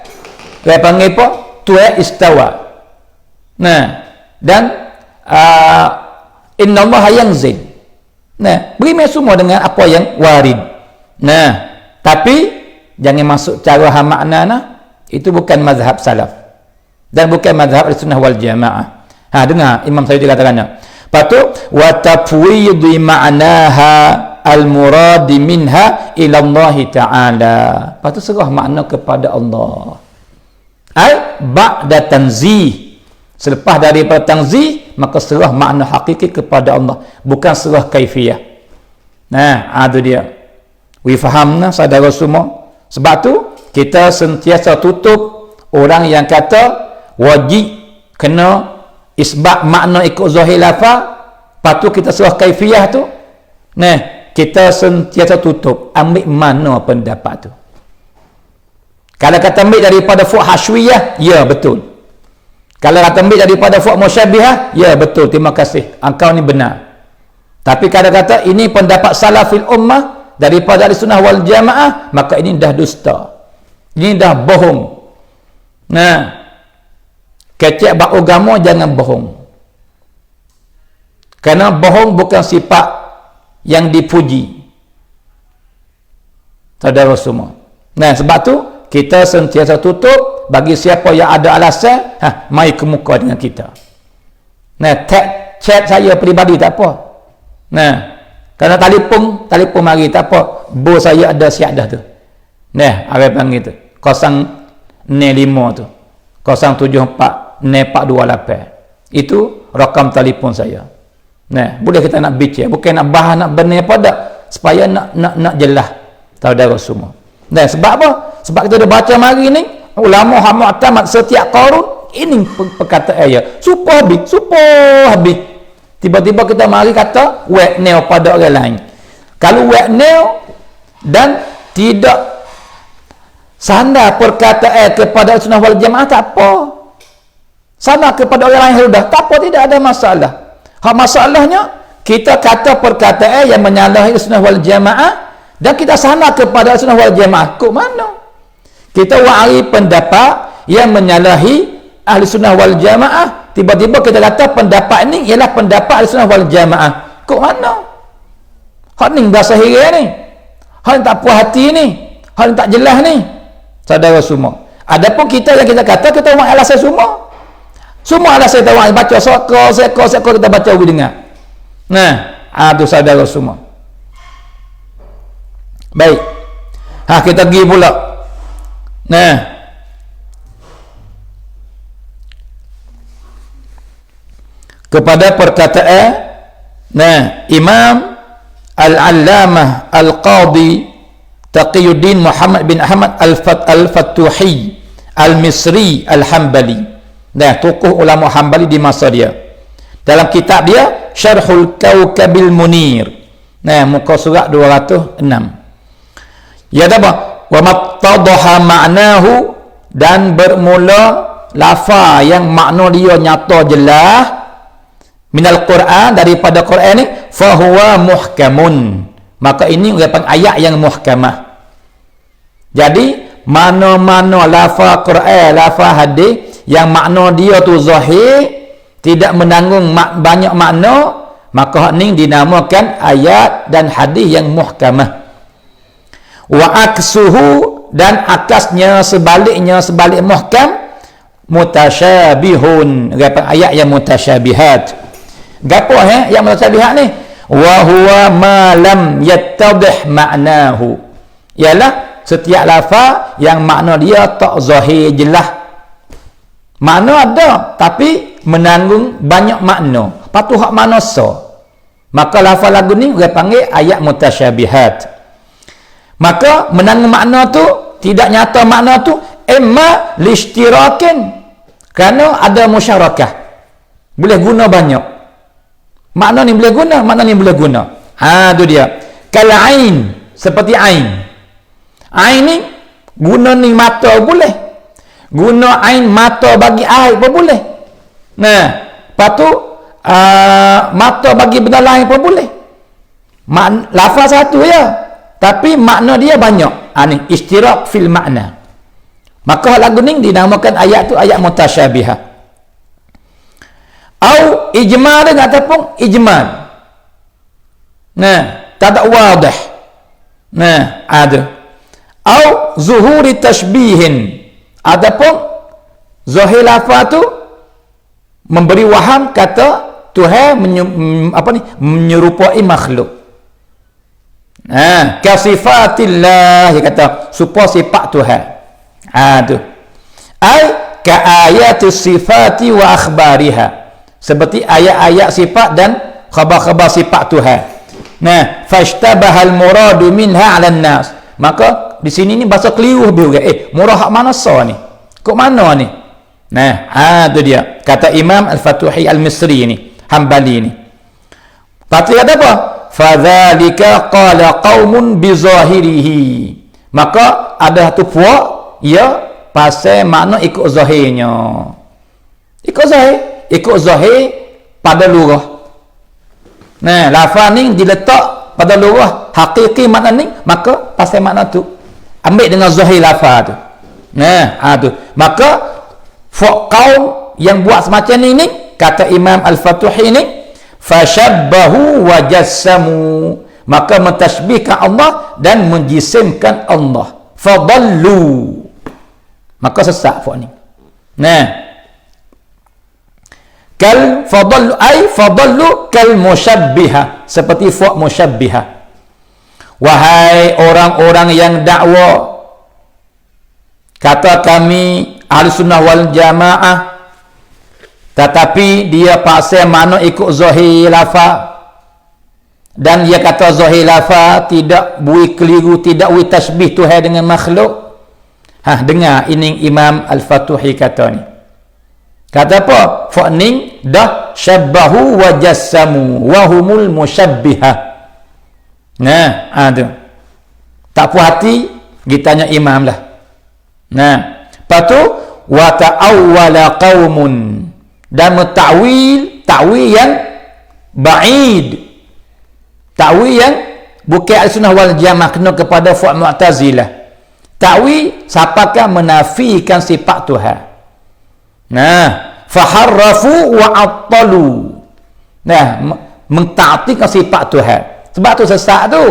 dia panggil apa? Tuhan istawa. Nah, dan innallaha yanzil. Nah, beriman semua dengan apa yang warid. Nah, tapi jangan masuk cara makna nah. Itu bukan mazhab salaf dan bukan mazhab al-sunnah wal jamaah. Dengar Imam Sayyidi katakannya. Patu wa tafwidhi ma'naha al-murad minha ila Allah Ta'ala. Patu serah makna kepada Allah. Ba'da tanzih. Selepas daripada tanzih, maka serah makna hakiki kepada Allah, bukan serah kaifiyah. Nah, itu dia. Fahamna saudara semua. Sebab tu kita sentiasa tutup orang yang kata wajib kena isbat makna ikut zahir lafaz, patu kita serah kaifiyah tu. Nah, kita sentiasa tutup. Ambil mana pendapat tu? Kalau kata ambil daripada fuq hashwiyah, ya betul. Kalau kata ambil daripada fuq musyabbihah, ya betul. Terima kasih. Engkau ni benar. Tapi kalau kata ini pendapat salafil ummah daripada Ahlussunnah wal Jamaah, maka ini dah dusta. Ini dah bohong. Nah, kecek bab agama jangan bohong. Kerana bohong bukan sifat yang dipuji. Saudara semua. Nah, sebab tu kita sentiasa tutup bagi siapa yang ada alasan, mai ke muka dengan kita. Nah, chat saya peribadi tak apa. Nah, kalau telefon mari tak apa. Bos saya ada siap dah tu. Nah, apa panggil tu? 065 tu. 074 428. Itu rakam telefon saya. Nah, boleh kita nak bincang, bukan nak bahas nak benar apa dak, supaya nak jelas saudara semua. Nah, sebab apa? Sebab kita dah baca mari ni, ulama hak mu'tamad setiap qarun ini perkataan dia. Supaya habis. Tiba-tiba kita mari kata wet nail pada orang lain. Kalau wet nail dan tidak sandar perkataan kepada Sunnah wal Jamaah tak apa. Sandar kepada orang lain sudah tak apa, tidak ada masalah. Hak masalahnya kita kata perkataan yang menyalahi Sunnah wal Jamaah dan kita sandar kepada Sunnah wal Jamaah. Kok mana? Kita wari pendapat yang menyalahi Ahli Sunnah wal Jamaah, tiba-tiba kita kata pendapat ini ialah pendapat Ahli Sunnah wal Jamaah. Kok mana? Hak ni bahasa hira ni. Hak ni tak puas hati ni. Hak ni tak jelas ni. Saudara semua. Adapun kita yang kita kata, kita orang alasan semua. Semua alasan kita orang baca seko kita baca ubi dengar. Nah, tu saudara semua. Baik. Kita pergi pula. Nah, kepada perkataan Imam Al-Allamah Al-Qadhi Taqiyuddin Muhammad bin Ahmad Al-Fattuhi Al-Misri Al-Hambali. Nah, tokoh ulama Hambali di masa dia. Dalam kitab dia Syarhul Kawkabil Munir. Nah, muka surat 206. Ya apa? Wa mattadaha ma'nahu, dan bermula lafaz yang makna dia nyata jelas minal Quran, daripada Quran ni, fahuwa muhkamun, maka ini merupakan ayat yang muhkamah. Jadi mana-mana lafaz Quran, lafaz hadis yang makna dia tu zahir, tidak menanggung banyak makna, maka ini dinamakan ayat dan hadis yang muhkamah. Wa aksuhu, dan akasnya sebaliknya, sebalik muhkam, mutasyabihun, ayat yang mutasyabihat. Gapo yang mutasyabihat ni? Wa huwa ma lam yattadih ma'nahu, ialah setiap lafaz yang makna dia tak zahir jelas. Makna ada tapi menanggung banyak makna. Patu hak makna so. Maka lafaz lagu ni dia panggil ayat mutasyabihat. Maka menanggung makna tu, tidak nyata makna tu, imma lishtirakin, kerana ada musyarakah, boleh guna banyak. Makna ni boleh guna, makna ni boleh guna. Tu dia. Kal ain, seperti ain. Ain ni guna ni mata boleh. Guna ain mata bagi air pun boleh. Nah, lepas tu mata bagi benda lain pun boleh. Lafaz satu ya, tapi makna dia banyak. Ni istirak fil makna. Maka lagu ni dinamakan ayat tu ayat mutasyabihah. Au ijmal, ataupun ijmal. Nah, tak ada wadih. Nah, ada. Au zuhuri tashbihin, ataupun zahir lafaz tu memberi waham kata Tuhan menyerupai makhluk. Ka sifatillah, dia kata supaya sifat Tuhan. Tu. Ai ka ayatus sifati wa akhbariha, seperti ayat-ayat sifat dan khabar-khabar sifat Tuhan. Nah, fashtabahal muradu minha 'alan nas. Maka di sini ni bahasa keliru juga. Murad hak mana so ni? Kok mana ni? Nah, tu dia. Kata Imam Al-Fattuhi Al-Misri ni, Hambali ni. Patut kata apa? fadzalika qala qaumun bi zahirihi. Maka ada satu puak ya pasal makna ikut zahirnya. Ikut zahir pada lurah. Nah, lafaz ni diletak pada lurah hakiki makna ni, maka pasal makna tu ambil dengan zahir lafaz tu. Nah, tu. Maka kaum yang buat semacam ni kata Imam Al-Fatuhi ni, fashabbahu wa jassamu, maka mentashbihkan Allah dan menjisimkan Allah. Fadallu, maka sesat fak ni. Nah, kal fadallu ay fadallu kal musyabbihah, seperti fak musyabbihah. Wahai orang-orang yang dakwa, kata kami Ahlussunnah wal Jamaah, tetapi dia paksa makna ikut zahir lafaz, dan dia kata zahir lafaz tidak bui keliru, tidak bui tasbih Tuhan dengan makhluk. Dengar ini Imam Al-Fatuhi kata ni. Kata apa? Fa'ning dah syabbahu wa jassamu wa humul musyabbihah. Nah, tu. Tak puas hati, kita tanya imam lah. Nah, lepas tu wa ta'awwala qaumun, dan takwil yang ba'id, takwil yang bukan Ahlussunnah wal Jamaah, kena kepada fu'ad Mu'tazilah. Takwil siapakah menafikan sifat Tuhan. Nah, faharrafu wa attalu. Nah, mentaatikan sifat Tuhan. Sebab tu sesat tu.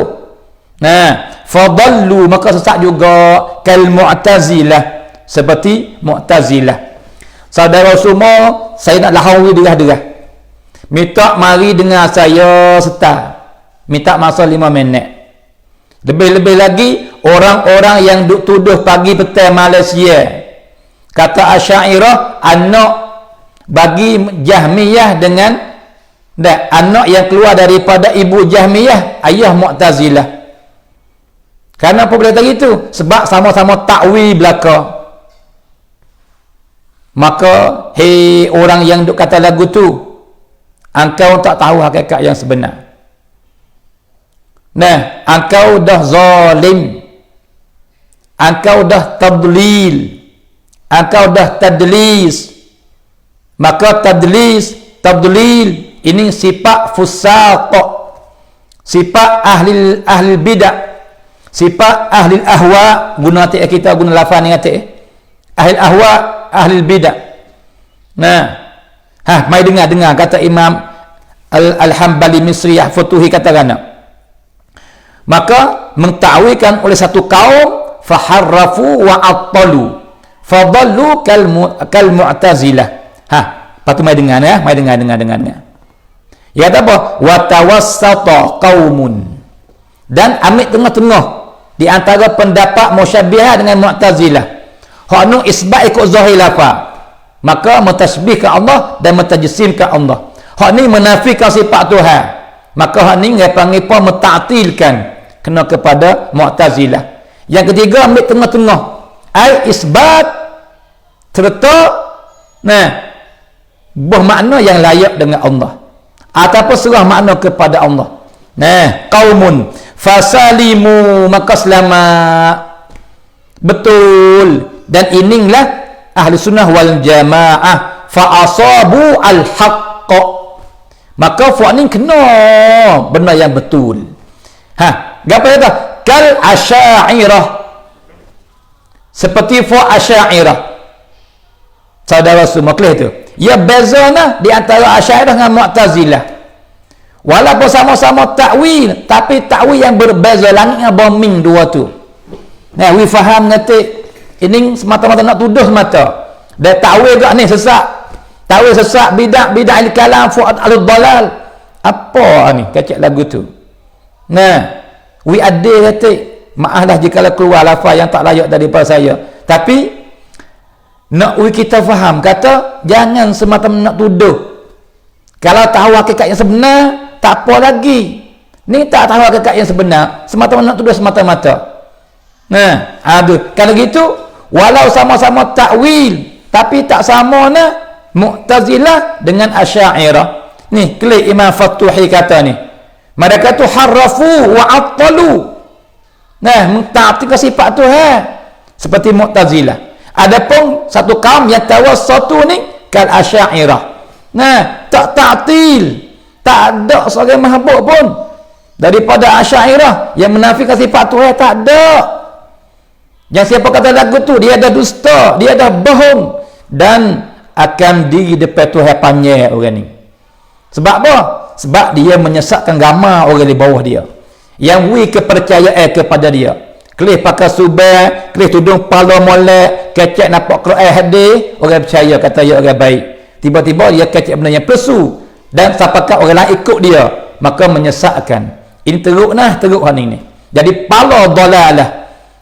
Nah, fadallu, maka sesat juga kal Mu'tazilah, seperti Mu'tazilah. Saudara semua, saya nak lahawi derah-derah. Minta mari dengar saya setar. Minta masa 5 minit. Lebih-lebih lagi orang-orang yang duk tuduh pagi petang Malaysia, kata Asy'ariyah anak bagi Jahmiyah dengan anak yang keluar daripada ibu Jahmiyah, ayah Mu'tazilah. Kenapa boleh kata gitu? Sebab sama-sama takwil belaka. Maka hei orang yang duk kata lagu tu, engkau tak tahu hakikat yang sebenar. Nah, engkau dah zalim, engkau dah tadlil, engkau dah tadlis. Maka tadlil ini sifat fusaq, sifat ahli bidah, sifat ahli ahwa. Guna kita guna lafaz ni kata ahli ahwa, ahli bidah. Nah, mai dengar kata Imam Al-Hambali Misri Futuhi kata kana. Maka mentakwilkan oleh satu kaum, faharrafu wa attalu fadallu kal Mu'tazilah. Patu mai dengar ya, mai dengar. Ya apa? Wa tawassata qaumun, dan ambil tengah-tengah di antara pendapat Musyabbihah dengan Mu'tazilah. Hak nu isbat ikut zahir lafaz, maka mentasbihkan Allah dan mentajsimkan Allah. Hak ni menafikan sifat Tuhan, maka hak ni ngapa-ngapa mentaktilkan, kena kepada Mu'tazilah. Yang ketiga ambil tengah-tengah, ai isbat serta bermakna yang layak dengan Allah, ataupun serah makna kepada Allah. Qaumun fasalimu, maka selamat. Betul. Dan inilah Ahlussunnah wal Jamaah, fa asabu al-haqq, maka fu'ad ni kena benda yang betul. Apa kata? Kal Asy'ariyah, seperti fu'ad Asy'ariyah. Saudara semua clear tu. Ya bezana di antara Asy'ariyah dengan Mu'tazilah. Walaupun sama-sama takwil, tapi takwil yang berbeza, langit dengan bumi dua tu. Nah, we faham nanti ini semata-mata nak tuduh semata. Dan takwil gak ni sesat. Takwil sesat, bidah al-kalam, fu'ad al-dalal. Apa ni kacak lagu tu? Nah, we ada kata, maaflah jika keluar lafaz yang tak layak daripada saya. Tapi nak kita faham, kata jangan semata-mata nak tuduh. Kalau tahu hakikat yang sebenar, tak apa lagi. Ni tak tahu hakikat yang sebenar, semata-mata nak tuduh semata-mata. Kalau gitu, walau sama-sama takwil, tapi tak sama Mu'tazilah dengan Asy'ariyah. Ni klik Imam Fatuhi kata ni. Mereka tu harrafu wa attalu. Nah, mentaatikan sifat Tuhan seperti Mu'tazilah. Adapun satu kaum yang tawassatu ni kal Asy'ariyah. Nah, tak ta'til, tak ada seorang mahbub pun daripada Asy'ariyah yang menafikan sifat Tuhan, tak ada. Yang siapa kata lagu tu dia ada dusta, dia ada bohong dan akan di depan Tuhan panjang orang ni. Sebab apa? Sebab dia menyesatkan gamar orang di bawah dia yang wi kepercayaan kepada dia. Kelih pakai subah, kelih tudung pala molek, kecek nampak Quran hadis, orang percaya kata dia orang baik. Tiba-tiba dia kecek benda yang palsu dan sapakat orang lain ikut dia, maka menyesatkan. Ini teruk hal ini. Jadi pala dalalah.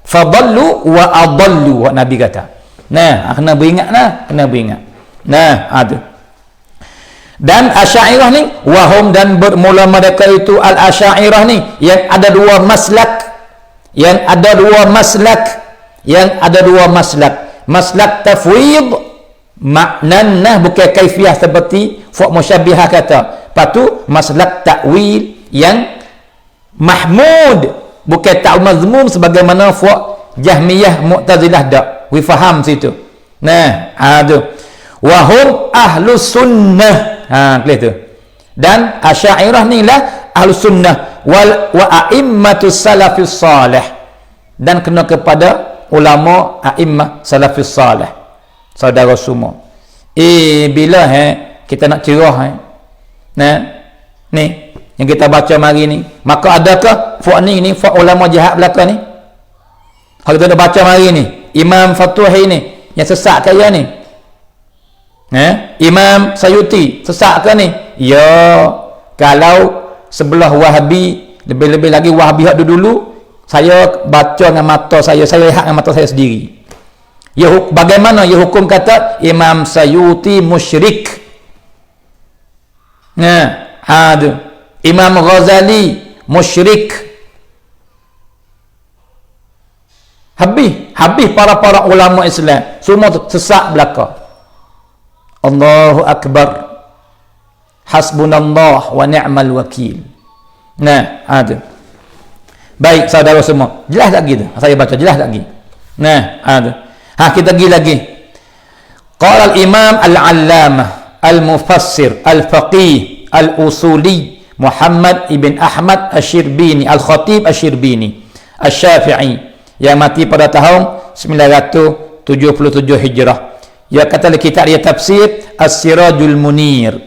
Fadallu wa adallu, wa Nabi kata. Nah, kena beringat kena beringat. Nah, ada. Dan Asy'ariyah ni wahum dan bermula mereka itu al-Asy'ariyah ni yang ada dua maslak, maslak tafwid maknanah bukan kaifiah seperti fuq musyabbihah kata. Patu maslak ta'wil yang mahmud bukan ta'wil mazmum sebagaimana fuq Jahmiyah Mu'tazilah dak. We faham situ. Nah, ada. Wahum ahlus sunnah. Clear tu. Dan Asy'ariyah ni lah ahlus sunnah wa a'immatus salafus salih, dan kena kepada ulama a'immah salafus salih. Saudara semua. Bila kita nak cerah nah ni yang kita baca mari ni, maka adakah fuq ni fuq ulama jihad belaka ni? Kalau kita dah baca mari ni, Imam Fatuhi ni yang sesat kaya ni. Imam Sayuti sesat ke ni? Ya, kalau sebelah Wahabi, lebih-lebih lagi Wahabi hak dulu, saya baca dengan mata saya lihat dengan mata saya sendiri. Bagaimana ya hukum kata Imam Sayuti musyrik. Nah, ada Imam Ghazali musyrik. Habis para ulama Islam semua sesat belaka. Allahu Akbar, hasbunallah wa ni'mal wakil. Nah, ada. Baik saudara semua, jelas tak gitu? Saya baca jelas tak gitu? Nah, ada. Kita pergi lagi. Qala al-Imam al-Allamah al-Mufassir al-Faqih al-Usuli Muhammad ibn Ahmad Asy-Syirbini al-Khatib Asy-Syirbini Asy-Syafi'i yang mati pada tahun 977 Hijrah. Ya kata kitab dia tafsir As-Sirajul Munir.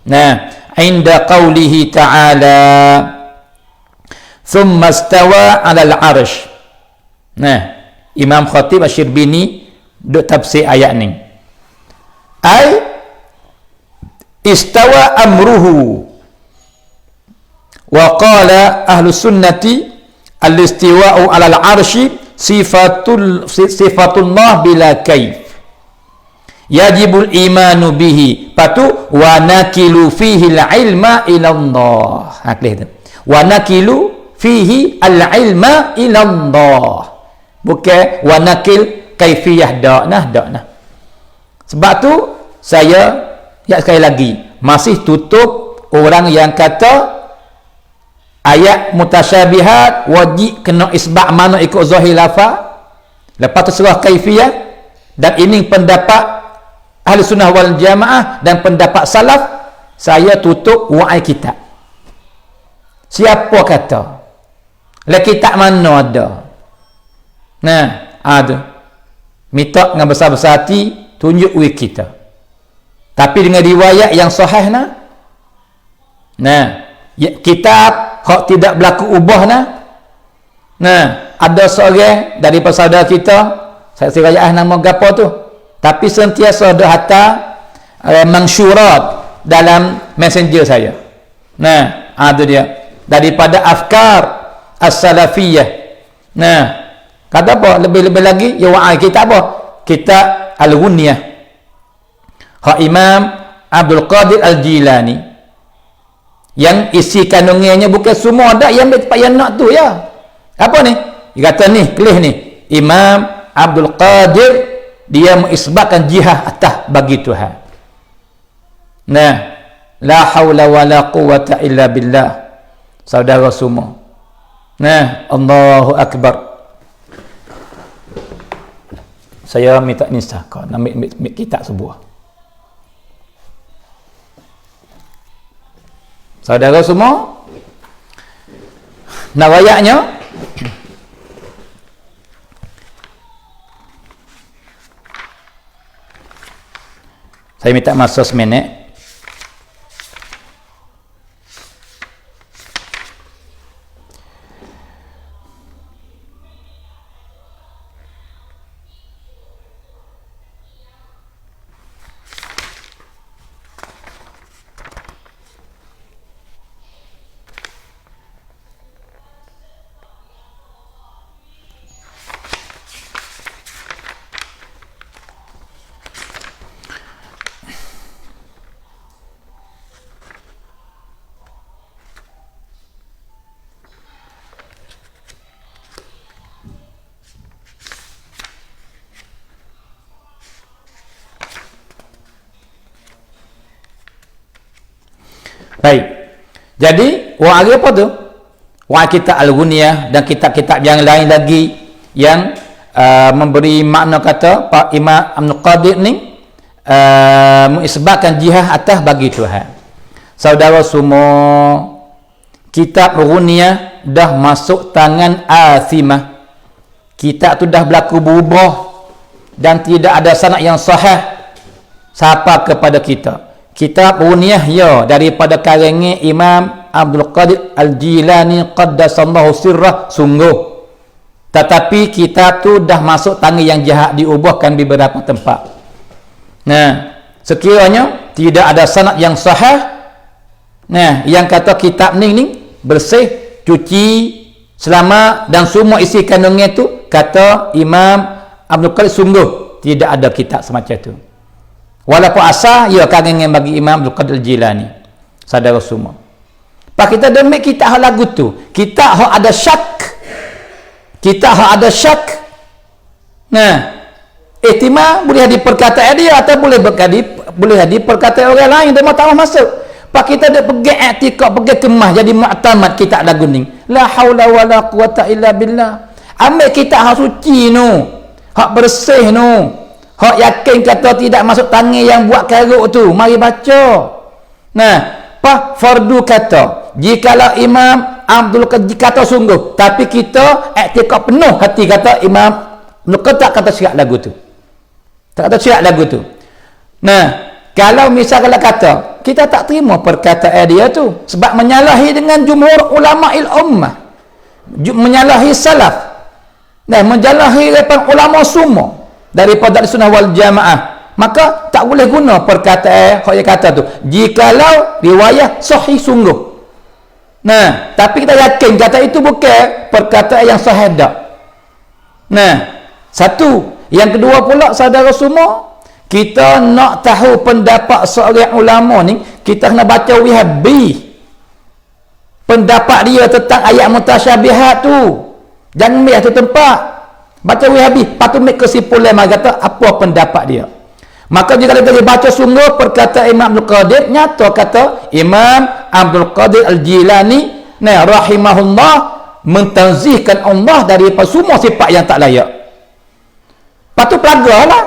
Nah, inda qawlihi ta'ala thumma istawa 'alal 'arsy. Nah, Imam Khatib Asy-Syirbini duk tafsir ayat ni. Ai istawa amruhu wa qala ahlus sunnati al-istiwa'u 'alal 'arsy sifatullah bila kaif. Yajibul imanu bihi, patu wa nakilu fihi al-ilma ila Allah. Wa nakilu fihi al-ilma ila Allah. Bukan wa nakil kaifiyah dak nah. Sebab tu saya sekali lagi masih tutup orang yang kata ayat mutasyabihat wajib kena isbat mana ikut zahir lafaz, lepas tu surah kaifiyah, dan ini pendapat Ahli Sunnah wal Jamaah dan pendapat salaf. Saya tutup wa'ai kitab. Siapa kata? Le kitab mana ada? Nah, ada. Minta dengan besar-besar hati tunjuk wik kita. Tapi dengan riwayat yang sahih nah. Nah, kitab hak tidak berlaku ubah nah. Nah, ada seorang dari saudara kita, saya riwayat nama gapo tu, tapi sentiasa ada hantar mansyurat dalam messenger saya. Nah, ada dia daripada afkar as-salafiyah. Nah, kata apa? Lebih-lebih lagi ya wa'ai kita apa? Kitab Al-Ghunyah hak Imam Abdul Qadir Al-Jilani, yang isi kandungannya bukan semua ada yang tempat yang nak tu ya. Apa ni? Dia kata ni, kelih ni, Imam Abdul Qadir dia mengisbatkan jihad atas bagi Tuhan. Nah, la haula wala quwata illa billah. saudara semua. Nah, Allahu Akbar. Saya minta nisah kau nak ambil kitab sebuah. Saudara semua, nak wayaknya saya minta masa seminit. Baik. Jadi, wahai apa tu? Wahai kitab Al-Ghunyah dan kitab-kitab yang lain lagi yang memberi makna kata Pak Imam Abdul Qadir ni mengisbatkan jihad atas bagi Tuhan. Saudara semua, kitab Al-Ghunyah dah masuk tangan Athimah. Kitab tu dah berlaku berubah dan tidak ada sanad yang sahih siapa kepada kita. Kitab Ghunyah ya daripada karangan Imam Abdul Qadir Al-Jilani qaddasallahu sirrah sungguh. Tetapi kitab tu dah masuk tangan yang jahat, diubahkan di beberapa tempat. Nah, sekiranya tidak ada sanad yang sahih, nah, yang kata kitab ni bersih, cuci, selamat dan semua isi kandungnya tu, kata Imam Abdul Qadir sungguh tidak ada kitab semacam tu. Walaupun asal ya karangan bagi Imam Abdul Qadir Jilani. Saudara semua. Pak kita demik kitab hak lagu tu. Kitab hak ada syak. Kitab hak ada syak. Nah, ihtimal boleh di perkataan dia atau boleh di perkataan orang lain dia mau tahu masuk. Pak kita dak pegang i'tikad, pegang kemah jadi mu'tamad kitab lagu ni. La haula wala quwata illa billah. Ambil kitab hak suci nu. Hak bersih nu. Hak yakin kata tidak masuk tangan yang buat karuk tu, mari baca. Nah, apa fardu kata jikalau Imam Abdul Qadir kata sungguh, tapi kita i'tikad penuh hati kata Imam Abdul Qadir tak kata syirak lagu tu, tak kata syirak lagu tu. Nah, kalau misalnya kata kita tak terima perkataan dia tu sebab menyalahi dengan jumhur ulama ummah, menyalahi salaf, dan menyalahi ulama semua daripada sunnah wal jamaah, maka tak boleh guna perkataan yang kata tu jikalau riwayat sahih sungguh. Nah, tapi kita yakin kata itu bukan perkataan yang sahih dak. Nah, satu. Yang kedua pula saudara semua, kita nak tahu pendapat seorang ulama ni, kita kena baca Wahabi. Pendapat dia tentang ayat mutasyabihat tu. Jangan ambil satu tempat. Baca Wahabi, patut make kesimpulan kata apa pendapat dia. Maka jika kita baca sungguh perkataan Imam Abdul Qadir, nyata kata Imam Abdul Qadir Al-Jilani nah rahimahullah mentazihkan Allah daripada semua sifat yang tak layak. Patut pelagalah.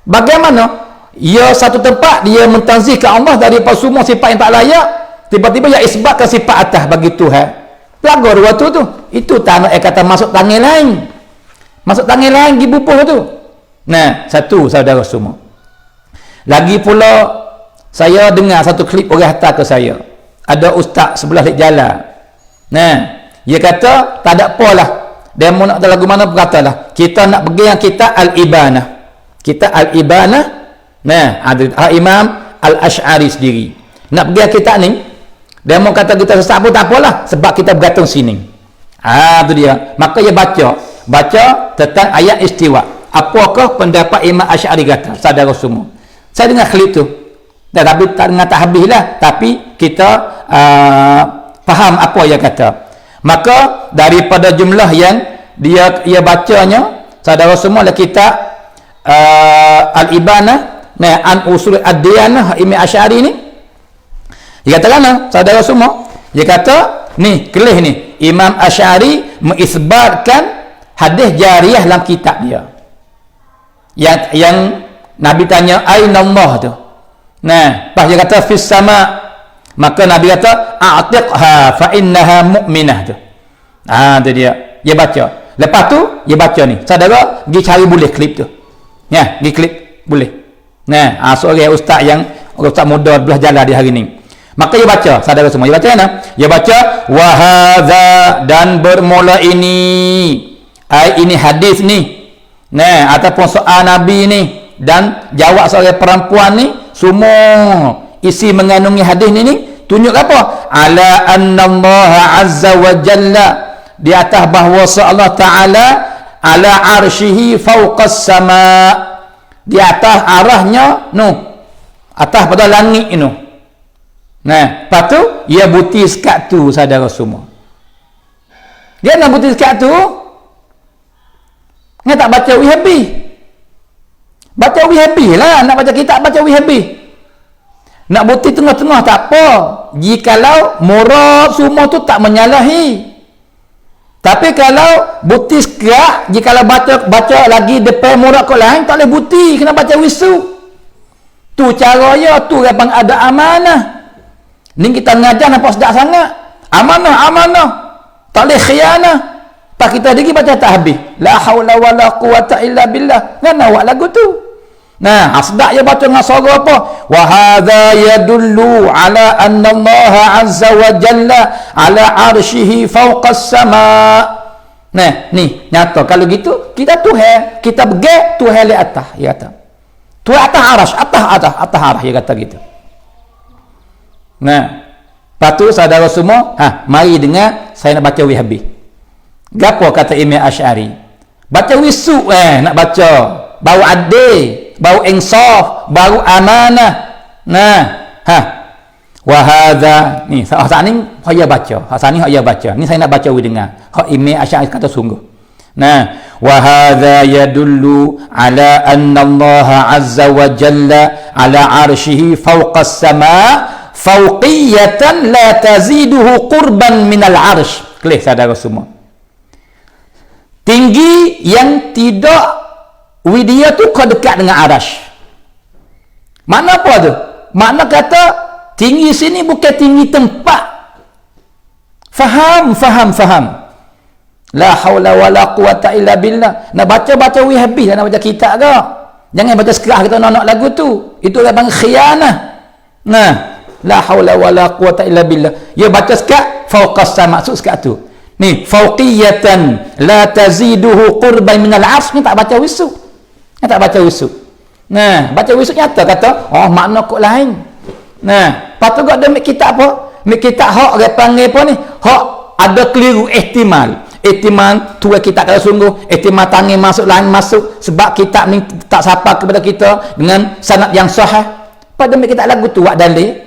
Bagaimana? Ya satu tempat dia mentazihkan Allah daripada semua sifat yang tak layak, tiba-tiba dia isbatkan sifat atas bagi Tuhan. Pelagar waktu tu. Itu tak nak kata masuk tangan lain. Masuk tangan lain pergi bubuh tu. Nah, satu saudara semua. Lagi pula saya dengar satu klip orang hantar ke saya. Ada ustaz sebelah di jalan. Nah, dia kata tak ada apalah. Dia mau nak lagu mana pun katalah. Kita nak pergi yang kitab Al-Ibanah. Kitab Al-Ibanah. Nah, ada Imam Al-Ash'ari sendiri. Nak pergi yang kitab ni, dia mau kata kita sesat pun tak apalah sebab kita bergantung sini. Tu dia. Maka dia baca tentang ayat istiwa. Apakah pendapat Imam Asy'ari kata? Saudara semua. Saya dengar klip tu. Dan tapi tak dengar tak habis lah. Tapi kita faham apa yang kata. Maka daripada jumlah yang dia bacanya, saudara semua lah kitab Al-Ibanah an usul ad-diyanah Imam Asy'ari ni. Dia kata kan saudara semua? Dia kata ni kelih ni Imam Asy'ari mengisbatkan hadis jariyah dalam kitab dia. Yang Nabi tanya aina Allah tu. Nah, pas dia kata fis sama, maka Nabi kata a'tiqha fa innaha mu'minah tu. Tu dia. Dia baca. Lepas tu dia baca ni. Saudara pergi cari boleh klip tu. Ya, pergi klip boleh. Nah, seorang ustaz muda belah jalan di hari ni. Maka dia baca, saudara semua. Dia baca mana? Dia baca wa hadza, dan bermula ini hadis ni. Nah, ataupun soal Nabi ni dan jawab seorang perempuan ni, semua isi mengandungi hadis ni tunjuk apa? Ala anna Allah azza wa jalla, di atas bahawa Allah Taala ala arsyihi fawqas sama, di atas arahnya atas pada langit ini. Nah, lepas tu ia bukti sekat tu, saudara semua. Dia nak bukti sekat tu, dia tak baca Wahabi. Baca Wahabi lah, nak baca kitab baca Wahabi. Nak bukti tengah-tengah tak apa. Jikalau murad semua tu tak menyalahi. Tapi kalau bukti sekat, jikalau baca lagi depan murad kau lain, tak boleh bukti, kena baca wisu. Tu caranya, tu yang ada amanah. Ni kita mengajar nampak sedap sangat. Amanah. Tak boleh khianah. Pak kita lagi baca tak habis. La haula wala quwata illa billah. Kan awak lagu tu. Nah, sedap je baca dengan suara apa? Wa hadza yadullu ala anna Allah azza wa jalla ala arsyihi fawqas sama. Nah, ni nyata kalau gitu kita Tuhan, kita pergi Tuhan di atas, dia kata. Tuhan atas arasy, atas arah, dia kata gitu. Nah, patu saudara semua, mari dengar saya nak baca Wahabi. Gapo kata Imam Asy'ari? Baca wisu nak baca, bau adil, bau insaf, bau amanah. Nah, wa hadza ni saat ni saya baca. Saat ni saya baca. Ni saya nak baca dengar. Hak Imam Asy'ari kata sungguh. Nah, wa hadza yadullu ala anna Allah azza wa jalla ala arsyihi fawqas sama' fawqiyatan la taziduhu qurban minal arsh. Kelih saudara semua. Tinggi yang tidak widya tu kau dekat dengan arasy. Mana apa tu? Makna kata tinggi sini bukan tinggi tempat. Faham. La haula wala quwata illa billah. Nak baca Wahabi, nak baca kitab ke? Jangan baca sekerah kita nak lagu tu. Itu orang khianah. Nah, la haula wala quwata illa billah. Ya baca sekat fawqas sama, maksud sekat tu. Ni fawqiyatan la taziduhu qurban minal arsh, ni tak baca wisu. Ni tak baca wisu. Nah, baca wisu nyata kata, makna kok lain. Nah, patut gak ada kitab apa? Kitab hak orang panggil apa ni? Hak ada keliru ihtimal. Ihtimal tu kita kata sungguh, ihtimal tangan masuk sebab kitab ni tak sapa kepada kita dengan sanad yang sahih. Pada kita lagu tu buat dalil.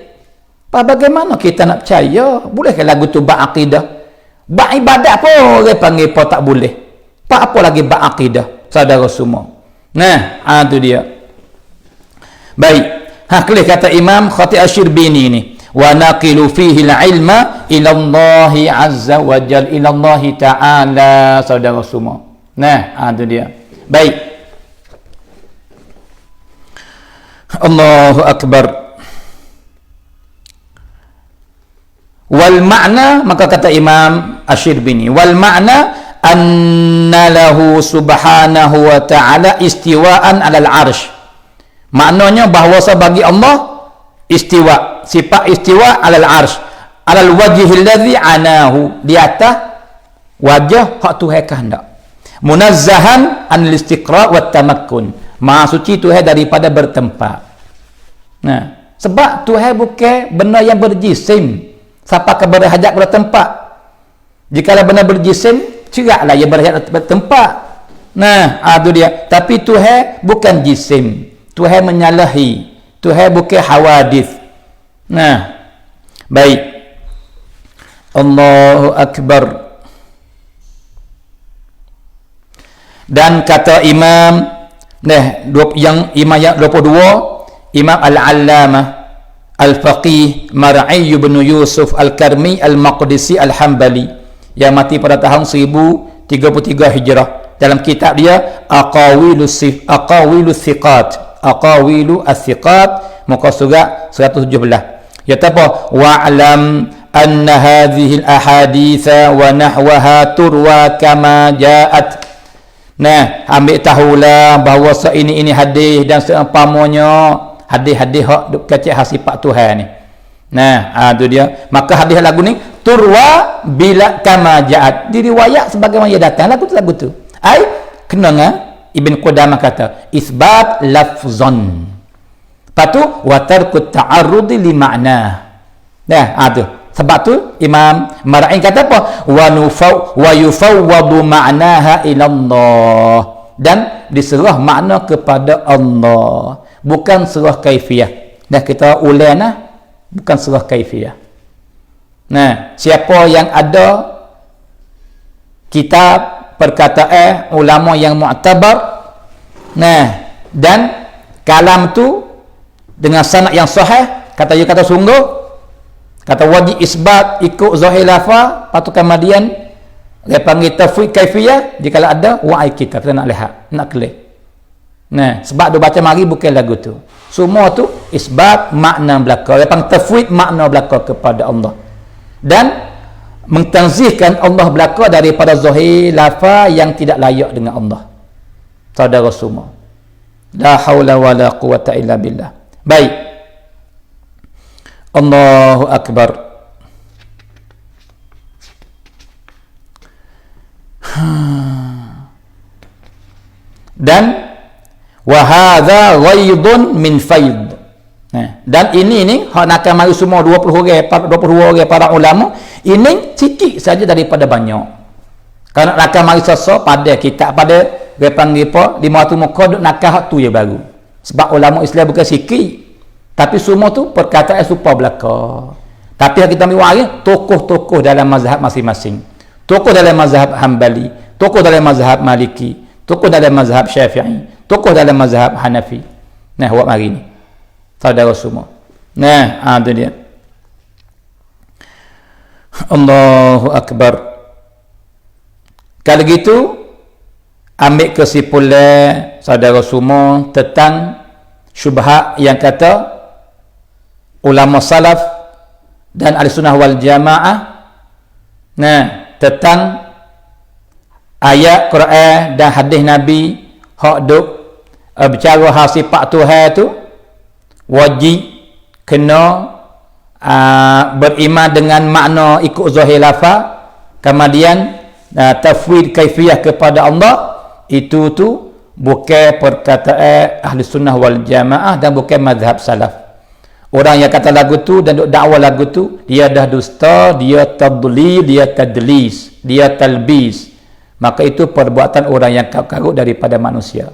Bagaimana kita nak percaya? Boleh ke lagu tu bab akidah? Bab ibadat pun orang panggil apa tak boleh. Apa lagi bab akidah, saudara semua. Nah, tu dia. Baik. Kelih kata Imam Khatib Asy-Syirbini ni. Wa naqilu fihi al-ilma ila Allah azza wa jalla, ila Allah ta'ala, saudara semua. Nah, tu dia. Baik. Allahu akbar. Wal ma'na, maka kata Imam Asy-Syirbini, wal ma'na anna lahu subhanahu wa ta'ala istiwa'an 'alal 'arsy. Maknanya bahawa bagi Allah istiwa, sifat istiwa 'alal 'arsy, 'alal wajhil ladzi anahu, di atas wajah hak Tuhan kehendak. Munazzahan anil istiqra' wat tamakkun, maha suci Tuhan daripada bertempat. Nah, sebab Tuhan bukan benda yang berjisim. Siapa ke berhajat pada tempat? Jika benar berjisim, ceraklah ia berhajat pada tempat. Nah, itu dia. Tapi Tuhan bukan jisim. Tuhan menyalahi. Tuhan bukan hawadith. Nah, baik. Allahu akbar. Dan kata Imam, yang Imam yang 22, Imam Al-Allamah Al-Faqih Mar'i bin Yusuf Al-Karmi Al-Maqdisi Al-Hambali yang mati pada tahun 1033 Hijrah. Dalam kitab dia Aqawilu Thiqat muka surat 117. Ya apa? Wa'lam anna hadhihi al-ahaditha wa nahwaha turwa kama ja'at. Nah, ambil tahulah bahawa ini hadis dan seumpamanya hadis-hadis hak kecil sifat Tuhan ni. Nah, tu dia. Maka hadis lagu ni turwa bila kama ja'at, diriwayat sebagaimana ia datang lagu tu. Ai kena Ibn Qudamah kata isbat lafzan. Patu wa tarku ta'arrudi li ma'na. Nah, tu. Sebab tu Imam Mar'i kata apa? Wa yufawwadu ma'naha ila Allah. Dan diserah makna kepada Allah. Bukan serah kaifiyah. Dah kita ulang bukan serah kaifiyah. Nah, siapa yang ada kitab perkataan ulama yang mu'tabar, nah, dan kalam tu dengan sanad yang sahih, kata sungguh, kata wajib isbat ikut zahir lafaz, patu kemudian dia panggil tafwid kaifiyah, jika ada wa'ai kita nak lihat, nak clear. Nah, sebab dia baca mari bukan lagu tu. Semua tu isbat makna belaka. Dia panggil tafwid makna belaka kepada Allah. Dan mentanzihkan Allah belaka daripada zahir lafaz yang tidak layak dengan Allah. Saudara semua. La haula wala quwata illa billah. Baik. Allahu akbar. Dan wa hadza ghaidun min faid. Nah, dan ini hak nak mari semua 22 orang para ulama, ini sikit saja daripada banyak. Kalau nak mari sesa pada kitab pada dia panggil apa 500 muka duk nakal hak tu je baru. Sebab ulama Islam bukan sikit, tapi semua tu perkataan supa belaka. Tapi kita ambil waris tokoh-tokoh dalam mazhab masing-masing. Tokoh dalam mazhab Hambali, tokoh dalam mazhab Maliki, tokoh dalam mazhab Syafi'i, tokoh dalam mazhab Hanafi. Nah, awak mari ni. Saudara semua. Nah, tu dia. Allahu akbar. Kalau gitu ambil kesimpulan saudara semua tentang syubhat yang kata ulama salaf dan ahli-sunnah wal jamaah, nah, tentang ayat Quran dan hadis Nabi hak duk bercara hal sifat Tuhan tu wajib kena beriman dengan makna ikut zahir lafaz, kemudian tafwid kaifiyah kepada Allah. Itu tu bukan perkataan ahli sunnah wal jamaah dan bukan mazhab salaf. Orang yang kata lagu tu dan dakwah lagu tu, dia dah dusta, dia tadlil, dia tadlis, dia talbis. Maka itu perbuatan orang yang karut daripada manusia.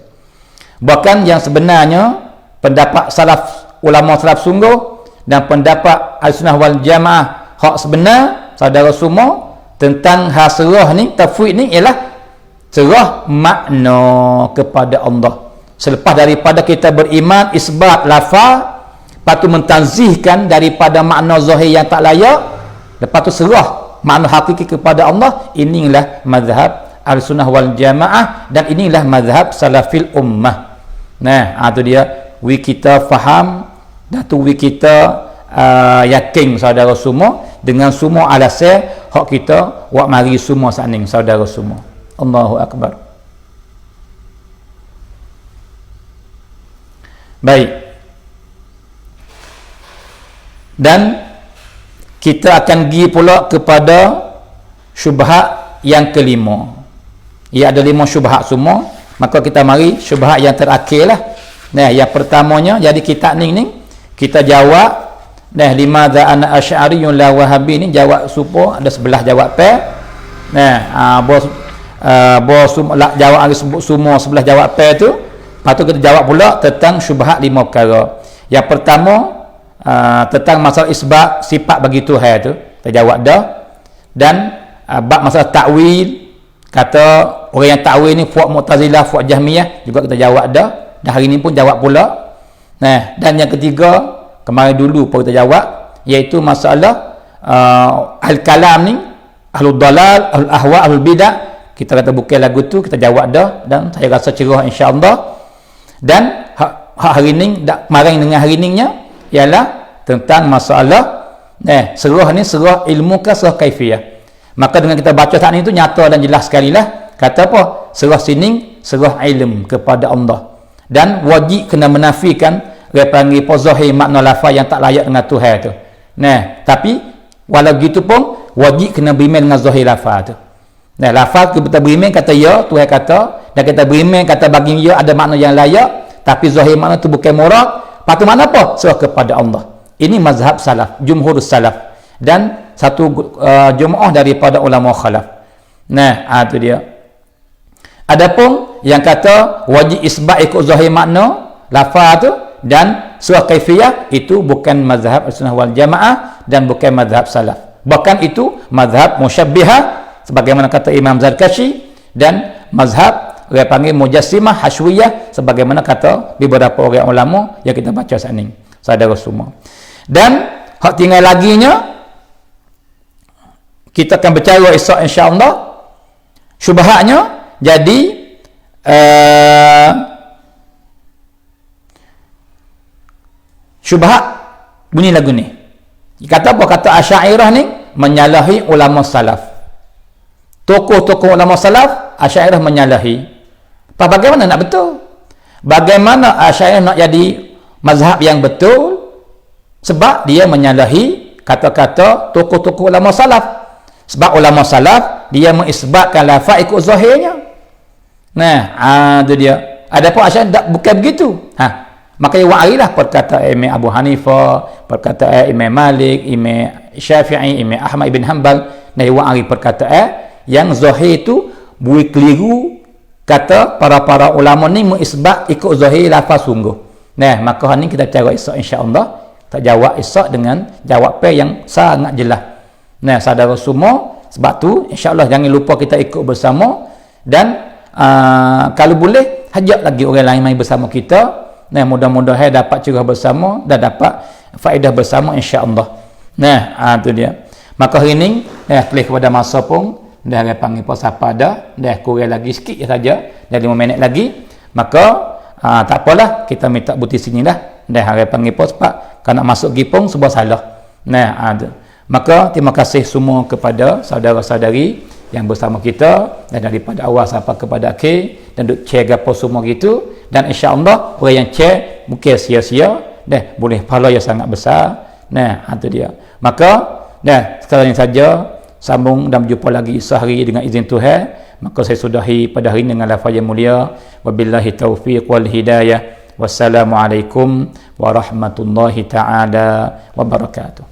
Bahkan yang sebenarnya pendapat salaf, ulama salaf sungguh dan pendapat ahli-sunnah wal jamaah hak sebenar saudara semua tentang haserah ni, tafwid ni ialah serah makna kepada Allah. Selepas daripada kita beriman isbat lafaz, lepas tu mentanzihkan daripada makna zahir yang tak layak, lepas tu serah makna hakiki kepada Allah. Inilah mazhab ahli-sunnah wal jamaah dan inilah mazhab salafil ummah. Nah, tu dia. Kita faham dan tu kita yakin saudara semua dengan semua alasan hak kita wak mari semua saning saudara semua. Allahu akbar. Baik. Dan kita akan pergi pula kepada syubhat yang kelima. Ia ada 5 syubhat semua, maka kita mari syubhat yang terakhirlah. Nah, yang pertamanya, jadi kita ni kita jawab dah limadza ana asy'ariyun la wahabi ni jawab supo ada 11 jawab pe. Nah, bos jawab semua 11 jawab pe tu. Lepas tu kita jawab pula tentang syubhat 5 perkara. Yang pertama tentang masalah isbat sifat bagi Tuhan tu kita jawab dah. Dan bab masalah takwil, kata orang yang takwil ni fuq Mu'tazilah, fuq Jahmiyah juga kita jawab dah. Dan hari ni pun jawab pula. Nah, dan yang ketiga kemarin dulu pun kita jawab, iaitu masalah al-kalam ni, ahlul dalal, ahlul ahwa, ahlul bidah. Kita kata bukan lagu tu, kita jawab dah, dan saya rasa cerah insya-Allah. Dan hari ni kemarin dengan hari ni nya ialah tentang masalah serah ni serah ilmu ke serah kaifiyah. Maka dengan kita baca saat ni tu nyata dan jelas sekali lah. Kata apa? Serah sini serah ilm kepada Allah. Dan wajib kena menafikan dia panggil zahir makna lafaz yang tak layak dengan Tuhan tu. Tapi walau gitu pun wajib kena beriman dengan zahir lafaz tu. Lafaz kita beriman kata ya, Tuhan kata, dan kita beriman kata bagi ya ada makna yang layak, tapi zahir makna tu bukan murad. Patut mana apa? Serah kepada Allah. Ini mazhab salaf, jumhur salaf, dan satu jemaah daripada ulama khalaf. Itu dia. Adapun yang kata wajib isbat ikut zahir makna lafaz tu dan surah kaifiyah, itu bukan mazhab Ahlussunnah wal Jamaah dan bukan mazhab salaf. Bahkan itu mazhab musyabbihah sebagaimana kata Imam Zarkashi, dan mazhab dia panggil mujassimah hashwiyah sebagaimana kata beberapa orang ulama yang kita baca saat ini, saudara semua. Dan hak tinggal laginya kita akan bercara esok insya-Allah syubhatnya. Jadi syubhat bunyi lagu ni. Kata apa? Kata Asy'ariyah ni menyalahi ulama salaf. Tokoh-tokoh ulama salaf Asy'ariyah menyalahi. Bagaimana nak betul? Bagaimana Asy'ariyah nak jadi mazhab yang betul? Sebab dia menyalahi kata-kata tokoh-tokoh ulama salaf. Sebab ulama salaf dia mengisbatkan lafaz ikut zahirnya. Itu dia. Adapun Asy'ariyah tak bukan begitu. Makanya wa'arilah perkataan Imam Abu Hanifah, perkataan Imam Malik, Imam Syafi'i, Imam Ahmad ibn Hanbal. Wa'ari perkataan yang zahir itu boleh keliru. Kata para ulama ni mengisbat ikut zahir lafaz sungguh. Maka hari ni kita cari esok insya-Allah. Tak jawab esok dengan jawapan yang sangat jelas. Saudara semua, sebab tu insya-Allah jangan lupa kita ikut bersama, dan kalau boleh hajak lagi orang lain main bersama kita. Mudah-mudahan dapat cerah bersama dan dapat faedah bersama insya-Allah. Itu dia. Maka hari ni pilih kepada masa pun dah panggil puasa pada dah kurang lagi sikit saja, dah 5 minit lagi. Maka tak apalah, kita minta buti sini dah hari panggil puasa sebab kalau nak masuk gipong sebuah salah. Maka terima kasih semua kepada saudara-saudari yang bersama kita dan daripada awal sampai kepada akhir, dan duk share gapo semua gitu. Dan insya-Allah orang yang share mungkin sia-sia boleh pahala yang sangat besar. Itu dia. Maka sekarang ini saja, sambung dan berjumpa lagi sehari dengan izin Tuhan. Maka saya sudahi pada hari ini dengan lafaz yang mulia. Wabillahi taufiq wal hidayah. Wassalamualaikum warahmatullahi taala wabarakatuh.